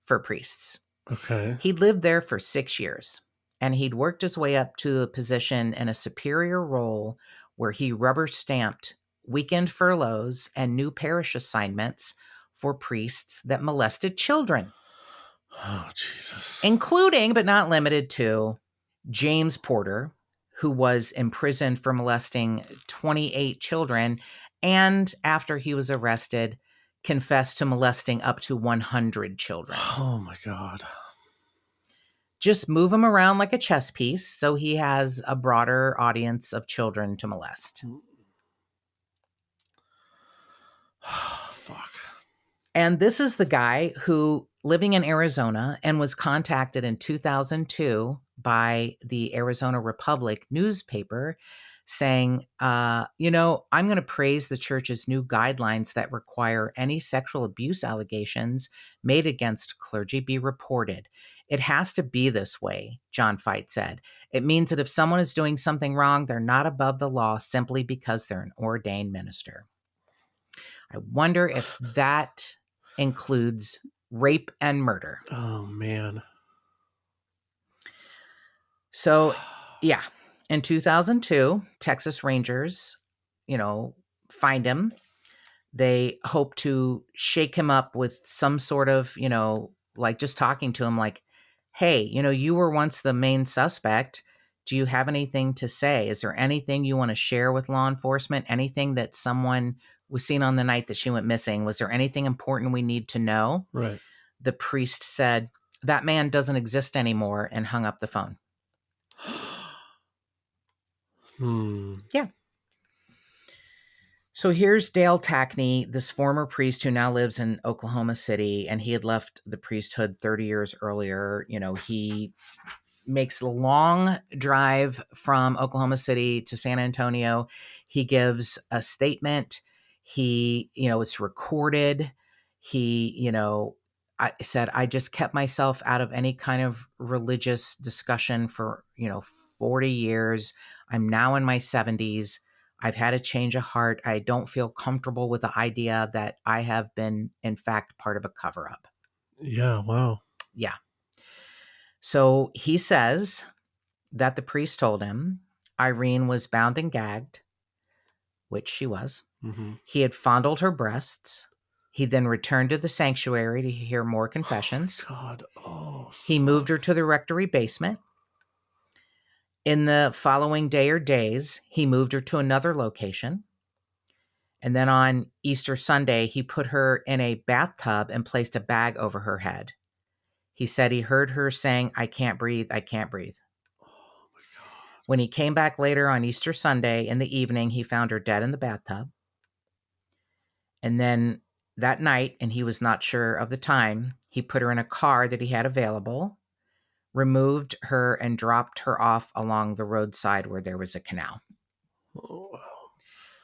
Speaker 1: for priests.
Speaker 2: Okay.
Speaker 1: He'd lived there for 6 years, and he'd worked his way up to a position in a superior role where he rubber-stamped weekend furloughs and new parish assignments for priests that molested children.
Speaker 2: Oh, Jesus.
Speaker 1: Including, but not limited to, James Porter, who was imprisoned for molesting 28 children, and after he was arrested, confessed to molesting up to 100 children.
Speaker 2: Oh, my God.
Speaker 1: Just move him around like a chess piece so he has a broader audience of children to molest.
Speaker 2: Fuck.
Speaker 1: And this is the guy who, living in Arizona, and was contacted in 2002 by the Arizona Republic newspaper saying, I'm going to praise the church's new guidelines that require any sexual abuse allegations made against clergy be reported. It has to be this way, John Fite said. It means that if someone is doing something wrong, they're not above the law simply because they're an ordained minister. I wonder if that includes rape and murder.
Speaker 2: Oh, man.
Speaker 1: So, yeah. In 2002, Texas Rangers, find him. They hope to shake him up with some sort of, like just talking to him like, hey, you were once the main suspect. Do you have anything to say? Is there anything you want to share with law enforcement? Anything that someone was seen on the night that she went missing? Was there anything important we need to know?
Speaker 2: Right.
Speaker 1: The priest said, that man doesn't exist anymore, and hung up the phone. Yeah. So here's Dale Tackney, this former priest who now lives in Oklahoma City, and he had left the priesthood 30 years earlier. He makes a long drive from Oklahoma City to San Antonio. He gives a statement. It's recorded. I said, I just kept myself out of any kind of religious discussion for, 40 years. I'm now in my 70s. I've had a change of heart. I don't feel comfortable with the idea that I have been, in fact, part of a cover-up.
Speaker 2: Yeah, wow.
Speaker 1: Yeah. So he says that the priest told him Irene was bound and gagged, which she was. Mm-hmm. He had fondled her breasts. He then returned to the sanctuary to hear more confessions.
Speaker 2: Oh, my God. Oh,
Speaker 1: he moved her to the rectory basement. In the following day or days, he moved her to another location. And then on Easter Sunday, he put her in a bathtub and placed a bag over her head. He said he heard her saying, I can't breathe, I can't breathe.
Speaker 2: Oh, my God.
Speaker 1: When he came back later on Easter Sunday in the evening, he found her dead in the bathtub. And then that night, and he was not sure of the time, he put her in a car that he had available, removed her, and dropped her off along the roadside where there was a canal.
Speaker 2: Oh, wow.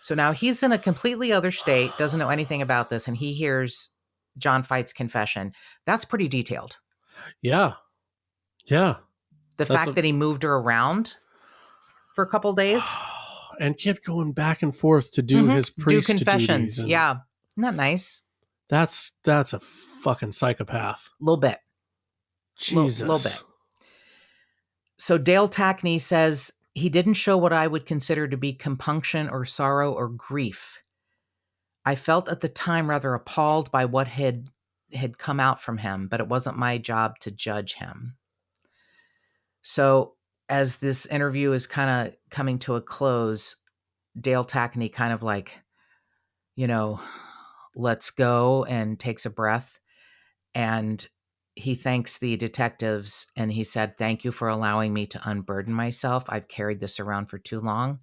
Speaker 1: So now he's in a completely other state, doesn't know anything about this, and he hears John Fite's confession. That's pretty detailed.
Speaker 2: Yeah. Yeah.
Speaker 1: The fact that he moved her around for a couple days.
Speaker 2: And kept going back and forth to do his priest
Speaker 1: confessions. Yeah. Not nice.
Speaker 2: That's a fucking psychopath.
Speaker 1: A little bit.
Speaker 2: Jesus.
Speaker 1: Little bit. So Dale Tackney says He didn't show what I would consider to be compunction or sorrow or grief. I felt at the time rather appalled by what had come out from him, but it wasn't my job to judge him. So as this interview is kind of coming to a close, Dale Tackney kind of like, lets go and takes a breath. And he thanks the detectives and he said, "Thank you for allowing me to unburden myself. I've carried this around for too long."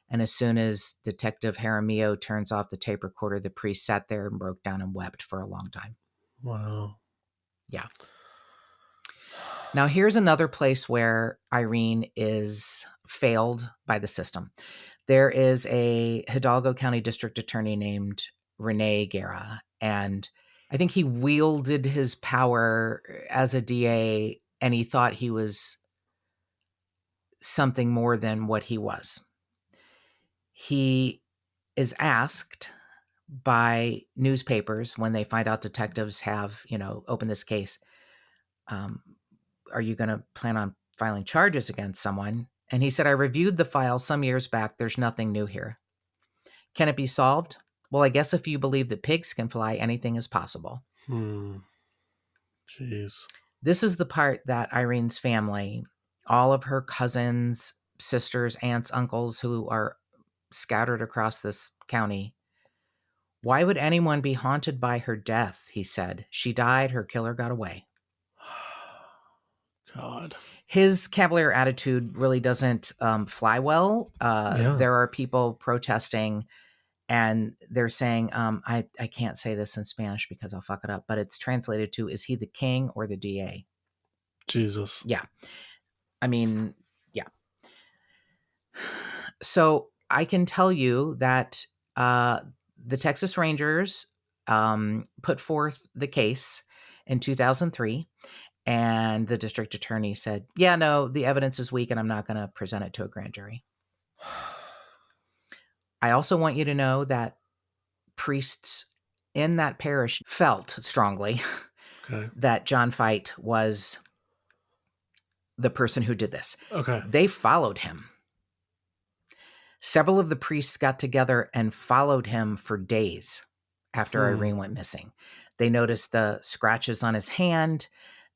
Speaker 1: And as soon as Detective Jaramillo turns off the tape recorder, the priest sat there and broke down and wept for a long time.
Speaker 2: Wow.
Speaker 1: Yeah. Now, here's another place where Irene is failed by the system. There is a Hidalgo County District Attorney named Rene Guerra, and I think he wielded his power as a DA, and he thought he was something more than what he was. He is asked by newspapers when they find out detectives have, opened this case, are you going to plan on filing charges against someone? And he said, "I reviewed the file some years back. There's nothing new here. Can it be solved? Well, I guess if you believe that pigs can fly, anything is possible."
Speaker 2: Jeez.
Speaker 1: This is the part that Irene's family, all of her cousins, sisters, aunts, uncles who are scattered across this county, why would anyone be haunted by her death? He said. She died. Her killer got away.
Speaker 2: God.
Speaker 1: His cavalier attitude really doesn't fly well. There are people protesting and they're saying, I can't say this in Spanish because I'll fuck it up, but it's translated to, is he the king or the DA?
Speaker 2: Jesus.
Speaker 1: Yeah. I mean, yeah. So I can tell you that the Texas Rangers put forth the case in 2003. And the district attorney said, "Yeah, no, the evidence is weak and I'm not going to present it to a grand jury." I also want you to know that priests in that parish felt strongly that John Fight was the person who did this.
Speaker 2: Okay.
Speaker 1: They followed him. Several of the priests got together and followed him for days after Irene went missing. They noticed the scratches on his hand.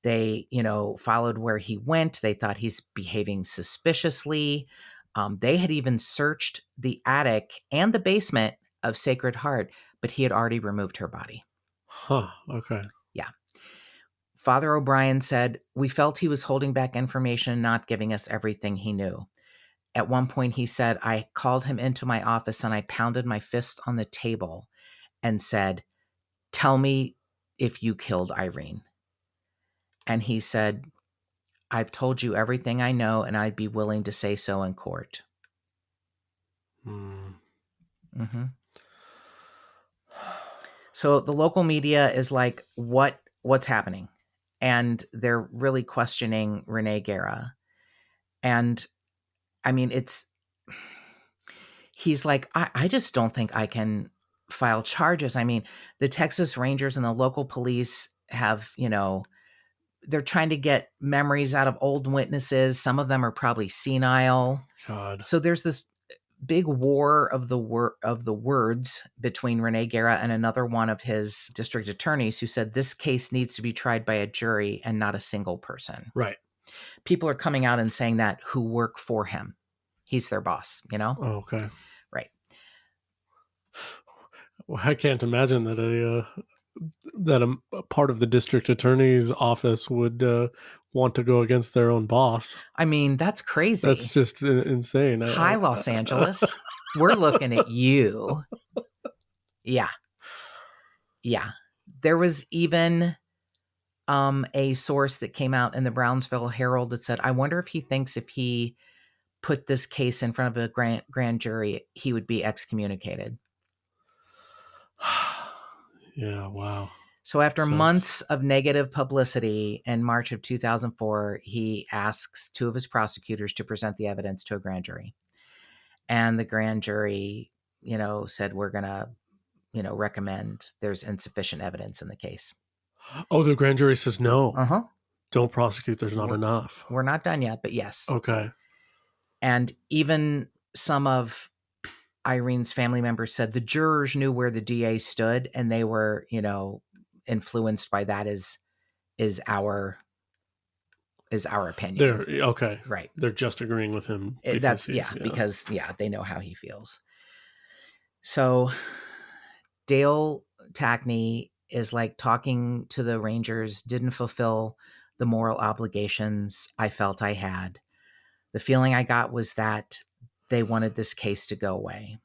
Speaker 1: They, followed where he went. They thought he's behaving suspiciously. They had even searched the attic and the basement of Sacred Heart, but he had already removed her body.
Speaker 2: Huh. Okay.
Speaker 1: Yeah. Father O'Brien said, "We felt he was holding back information, not giving us everything he knew." At one point, he said, "I called him into my office and I pounded my fist on the table and said, 'Tell me if you killed Irene.' And he said, 'I've told you everything I know and I'd be willing to say so in court.'" Mm-hmm. So the local media is like, what's happening? And they're really questioning Rene Guerra. And I mean, he's like, I just don't think I can file charges. I mean, the Texas Rangers and the local police have, they're trying to get memories out of old witnesses. Some of them are probably senile.
Speaker 2: God.
Speaker 1: So there's this big war of the words between Rene Guerra and another one of his district attorneys who said this case needs to be tried by a jury and not a single person.
Speaker 2: Right.
Speaker 1: People are coming out and saying that who work for him. He's their boss,
Speaker 2: Oh, okay.
Speaker 1: Right.
Speaker 2: Well, I can't imagine that a part of the district attorney's office would want to go against their own boss.
Speaker 1: I mean, that's crazy.
Speaker 2: That's just insane.
Speaker 1: Hi, Los Angeles. We're looking at you. Yeah. Yeah. There was even a source that came out in the Brownsville Herald that said, "I wonder if he thinks if he put this case in front of a grand jury, he would be excommunicated."
Speaker 2: Yeah, wow.
Speaker 1: So after months of negative publicity, in March of 2004, he asks two of his prosecutors to present the evidence to a grand jury. And the grand jury, said, "We're going to, recommend there's insufficient evidence in the case."
Speaker 2: Oh, the grand jury says no.
Speaker 1: Uh-huh.
Speaker 2: Don't prosecute. There's not enough.
Speaker 1: We're not done yet, but yes.
Speaker 2: Okay.
Speaker 1: And even some of Irene's family members said the jurors knew where the DA stood, and they were, influenced by that is our opinion.
Speaker 2: They're okay.
Speaker 1: Right.
Speaker 2: They're just agreeing with him because
Speaker 1: because they know how he feels. So Dale Tackney is like talking to the Rangers didn't fulfill the moral obligations I felt I had. The feeling I got was that they wanted this case to go away.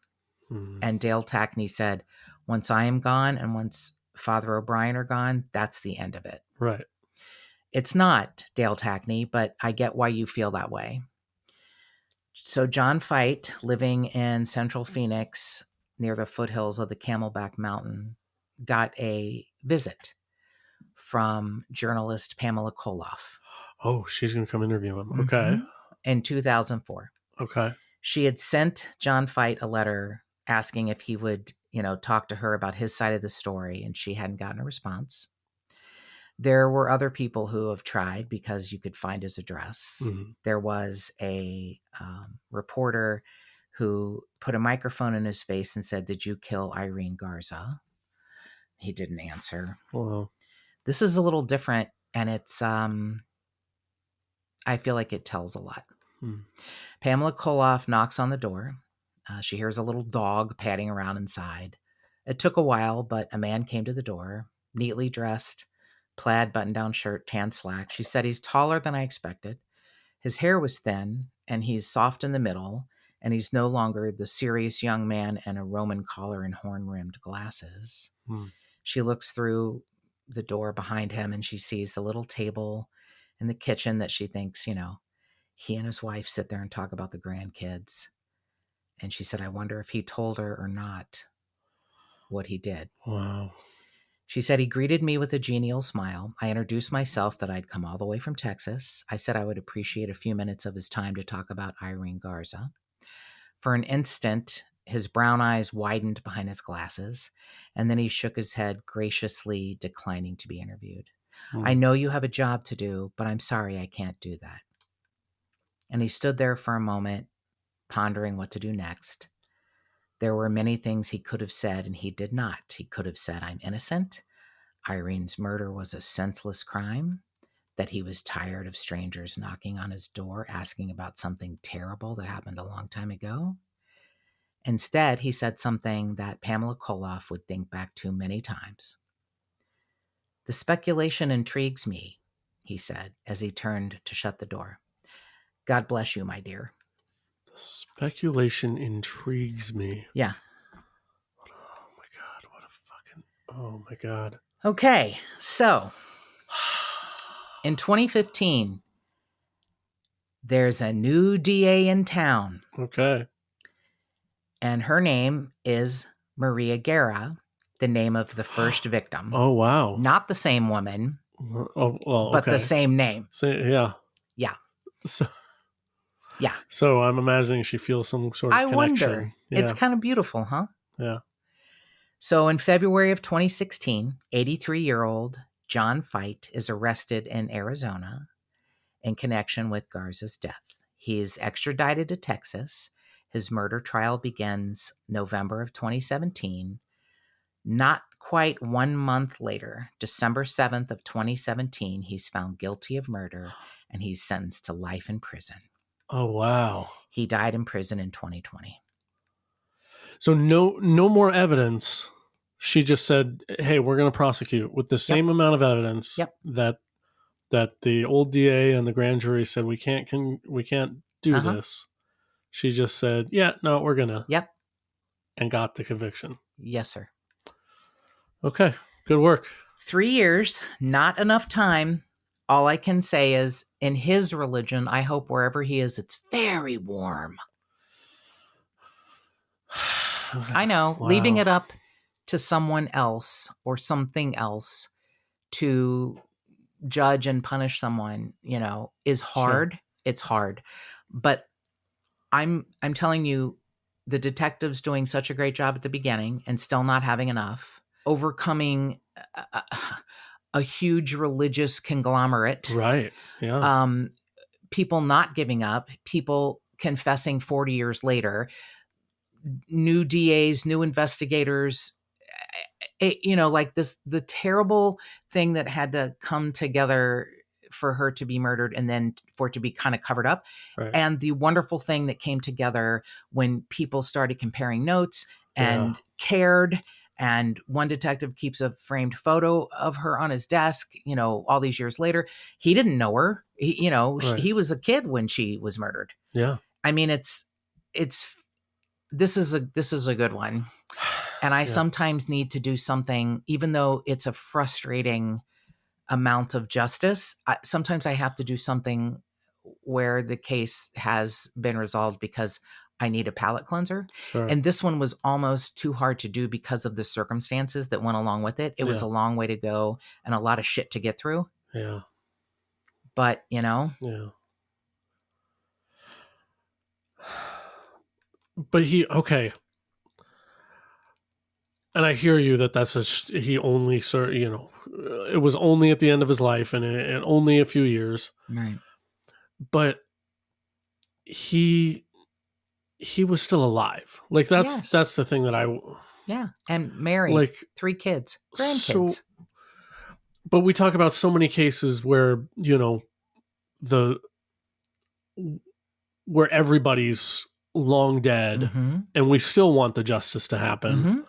Speaker 1: Mm-hmm. And Dale Tackney said, once I am gone and once Father O'Brien are gone, that's the end of it.
Speaker 2: Right.
Speaker 1: It's not, Dale Tackney, but I get why you feel that way. So John Fite, living in central Phoenix near the foothills of the Camelback Mountain, got a visit from journalist Pamela Koloff.
Speaker 2: Oh, she's going to come interview him. Okay. Mm-hmm.
Speaker 1: In 2004.
Speaker 2: Okay.
Speaker 1: She had sent John Fite a letter asking if he would, talk to her about his side of the story, and she hadn't gotten a response. There were other people who have tried because you could find his address. Mm-hmm. There was a reporter who put a microphone in his face and said, "Did you kill Irene Garza?" He didn't answer.
Speaker 2: Wow.
Speaker 1: This is a little different, and it's, I feel like it tells a lot. Pamela Koloff knocks on the door. She hears a little dog padding around inside. It took a while, but a man came to the door, neatly dressed, plaid button-down shirt, tan slacks. She said he's taller than I expected. His hair was thin, and he's soft in the middle, and he's no longer the serious young man in a Roman collar and horn-rimmed glasses. She looks through the door behind him, and she sees the little table in the kitchen that she thinks, he and his wife sit there and talk about the grandkids. And she said, I wonder if he told her or not what he did.
Speaker 2: Wow.
Speaker 1: She said he greeted me with a genial smile. I introduced myself that I'd come all the way from Texas. I said I would appreciate a few minutes of his time to talk about Irene Garza. For an instant, his brown eyes widened behind his glasses, and then he shook his head, graciously declining to be interviewed. I know you have a job to do, but I'm sorry I can't do that. And he stood there for a moment, pondering what to do next. There were many things he could have said, and he did not. He could have said, I'm innocent. Irene's murder was a senseless crime, that he was tired of strangers knocking on his door, asking about something terrible that happened a long time ago. Instead, he said something that Pamela Koloff would think back to many times. The speculation intrigues me, he said, as he turned to shut the door. God bless you, my dear.
Speaker 2: The speculation intrigues me.
Speaker 1: Yeah.
Speaker 2: Oh my God. What a fucking, oh my God.
Speaker 1: Okay. So in 2015, there's a new DA in town.
Speaker 2: Okay.
Speaker 1: And her name is Maria Guerra, the name of the first victim.
Speaker 2: Oh, wow.
Speaker 1: Not the same woman.
Speaker 2: Oh, well,
Speaker 1: but the same name.
Speaker 2: Yeah.
Speaker 1: Yeah.
Speaker 2: So,
Speaker 1: yeah.
Speaker 2: So I'm imagining she feels some sort of connection.
Speaker 1: Wonder. Yeah. It's kind of beautiful, huh?
Speaker 2: Yeah.
Speaker 1: So in February of 2016, 83-year-old John Fite is arrested in Arizona in connection with Garza's death. He is extradited to Texas. His murder trial begins November of 2017. Not quite 1 month later, December 7th of 2017, he's found guilty of murder and he's sentenced to life in prison.
Speaker 2: Oh, wow.
Speaker 1: He died in prison in 2020.
Speaker 2: So no more evidence. She just said, hey, we're going to prosecute with the same amount of evidence that the old DA and the grand jury said we can't do this. She just said, yeah, no, we're going to.
Speaker 1: Yep.
Speaker 2: And got the conviction.
Speaker 1: Yes, sir.
Speaker 2: Okay. Good work.
Speaker 1: 3 years, not enough time. All I can say is in his religion, I hope wherever he is, it's very warm. I know, wow. Leaving it up to someone else or something else to judge and punish someone, is hard. Sure. It's hard. But I'm telling you, the detective's doing such a great job at the beginning and still not having enough, overcoming a huge religious conglomerate.
Speaker 2: Right. Yeah.
Speaker 1: People not giving up, people confessing 40 years later, new DAs, new investigators, like the terrible thing that had to come together for her to be murdered and then for it to be kind of covered up.
Speaker 2: Right.
Speaker 1: And the wonderful thing that came together when people started comparing notes and cared. And one detective keeps a framed photo of her on his desk, all these years later. He didn't know her. He was a kid when she was murdered.
Speaker 2: Yeah.
Speaker 1: I mean, this is a good one. And I sometimes need to do something, even though it's a frustrating amount of justice. Sometimes I have to do something where the case has been resolved because I need a palate cleanser.
Speaker 2: Sure.
Speaker 1: And this one was almost too hard to do because of the circumstances that went along with it. It was a long way to go and a lot of shit to get through.
Speaker 2: Yeah.
Speaker 1: But,
Speaker 2: Yeah. But okay. And I hear you that's he only it was only at the end of his life and only a few years.
Speaker 1: Right.
Speaker 2: But he was still alive. Like that's the thing that
Speaker 1: and married,
Speaker 2: like
Speaker 1: 3 kids, grandkids.
Speaker 2: So, but we talk about so many cases where, where everybody's long dead and we still want the justice to happen.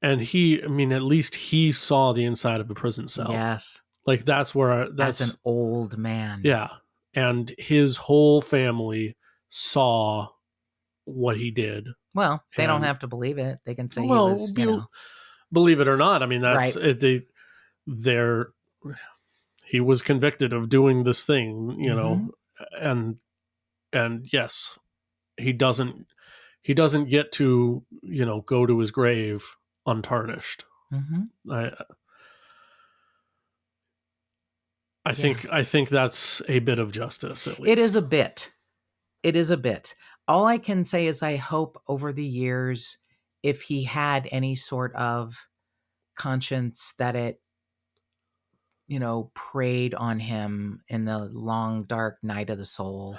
Speaker 2: And at least he saw the inside of a prison cell.
Speaker 1: Yes.
Speaker 2: Like that's
Speaker 1: as an old man.
Speaker 2: Yeah. And his whole family saw what he did.
Speaker 1: Well, they don't have to believe it. They can say he was,
Speaker 2: believe it or not. I mean, that's right. He was convicted of doing this thing, and yes, he doesn't get to, go to his grave untarnished. I think that's a bit of justice, at least.
Speaker 1: It is a bit. All I can say is I hope over the years, if he had any sort of conscience, that it, preyed on him in the long, dark night of the soul.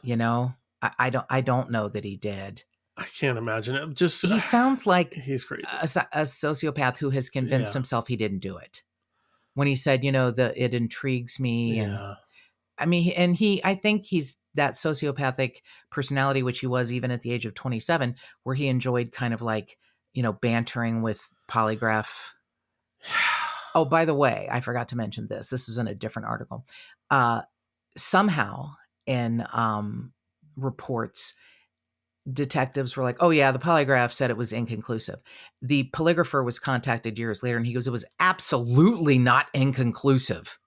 Speaker 1: I don't know that he did.
Speaker 2: I can't imagine it.
Speaker 1: He sounds like
Speaker 2: he's crazy.
Speaker 1: A sociopath who has convinced himself he didn't do it. When he said, it intrigues me. And I mean, I think he's that sociopathic personality, which he was even at the age of 27, where he enjoyed kind of like, bantering with polygraph. Oh, by the way, I forgot to mention this. This is in a different article. Somehow in reports, detectives were like, oh yeah, the polygraph said it was inconclusive. The polygrapher was contacted years later and he goes, it was absolutely not inconclusive.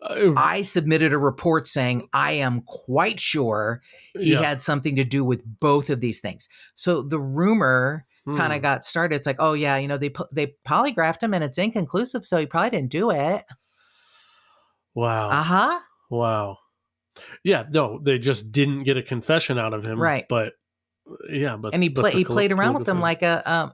Speaker 1: I submitted a report saying I am quite sure he had something to do with both of these things. So the rumor kind of got started. It's like, oh yeah, they polygraphed him and it's inconclusive, so he probably didn't do it.
Speaker 2: Wow. Wow. Yeah, no, they just didn't get a confession out of him.
Speaker 1: Right.
Speaker 2: But
Speaker 1: and he played around with them like a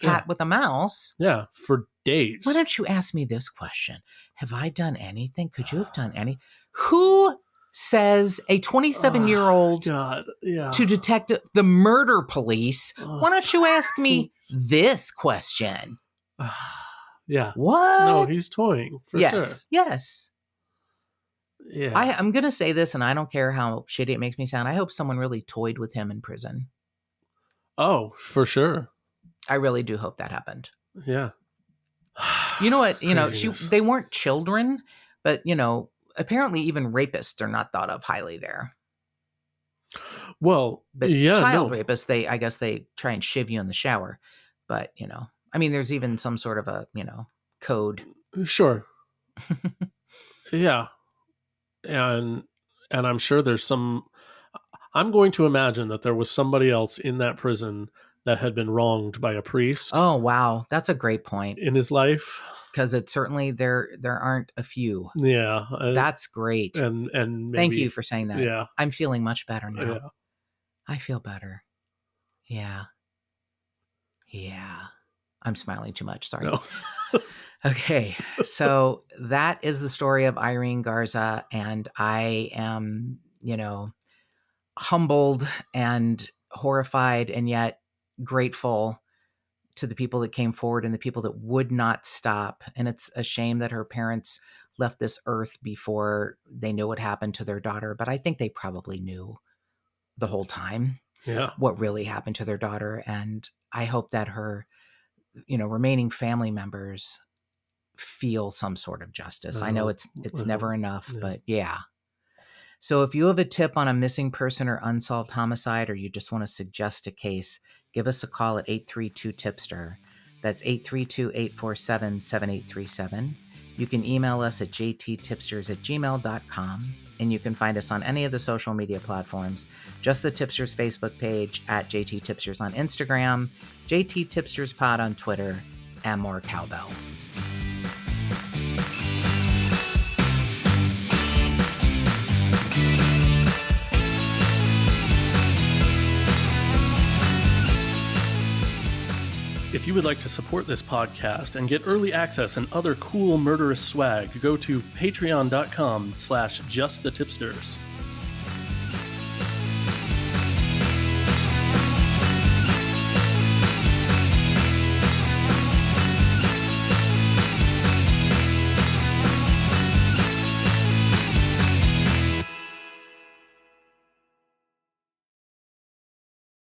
Speaker 1: cat with a mouse.
Speaker 2: Yeah, for days.
Speaker 1: Why don't you ask me this question? Have I done anything? Could you have done any? Who says a 27-year-old to detect the murder police? Why don't you ask me this question?
Speaker 2: Yeah.
Speaker 1: What?
Speaker 2: No, he's toying for sure.
Speaker 1: Yes.
Speaker 2: Yeah.
Speaker 1: I'm going to say this, and I don't care how shitty it makes me sound. I hope someone really toyed with him in prison.
Speaker 2: Oh, for sure.
Speaker 1: I really do hope that happened.
Speaker 2: Yeah.
Speaker 1: You know what? They weren't children, but, apparently even rapists are not thought of highly there.
Speaker 2: Well,
Speaker 1: but child rapists, I guess they try and shiv you in the shower. But, there's even some sort of a, code.
Speaker 2: Sure. Yeah. And I'm sure I'm going to imagine that there was somebody else in that prison that had been wronged by a priest.
Speaker 1: Oh, wow. That's a great point.
Speaker 2: In his life.
Speaker 1: Because it certainly, there aren't a few.
Speaker 2: Yeah.
Speaker 1: That's great.
Speaker 2: And maybe,
Speaker 1: thank you for saying that.
Speaker 2: Yeah.
Speaker 1: I'm feeling much better now.
Speaker 2: Yeah.
Speaker 1: I feel better. Yeah. Yeah. I'm smiling too much. Sorry.
Speaker 2: No.
Speaker 1: Okay. So that is the story of Irene Garza. And I am, humbled and horrified and yet grateful to the people that came forward and the people that would not stop. And it's a shame that her parents left this earth before they knew what happened to their daughter. But I think they probably knew the whole time what really happened to their daughter. And I hope that her, remaining family members feel some sort of justice. I know it's never enough, but yeah. So if you have a tip on a missing person or unsolved homicide, or you just want to suggest a case, give us a call at 832-TIPSTER. That's 832-847-7837. You can email us at jttipsters@gmail.com, and you can find us on any of the social media platforms. Just the Tipsters Facebook page, at JT Tipsters on Instagram, JT Tipsters Pod on Twitter, and more cowbell.
Speaker 2: If you would like to support this podcast and get early access and other cool murderous swag, go to patreon.com/justthetipsters.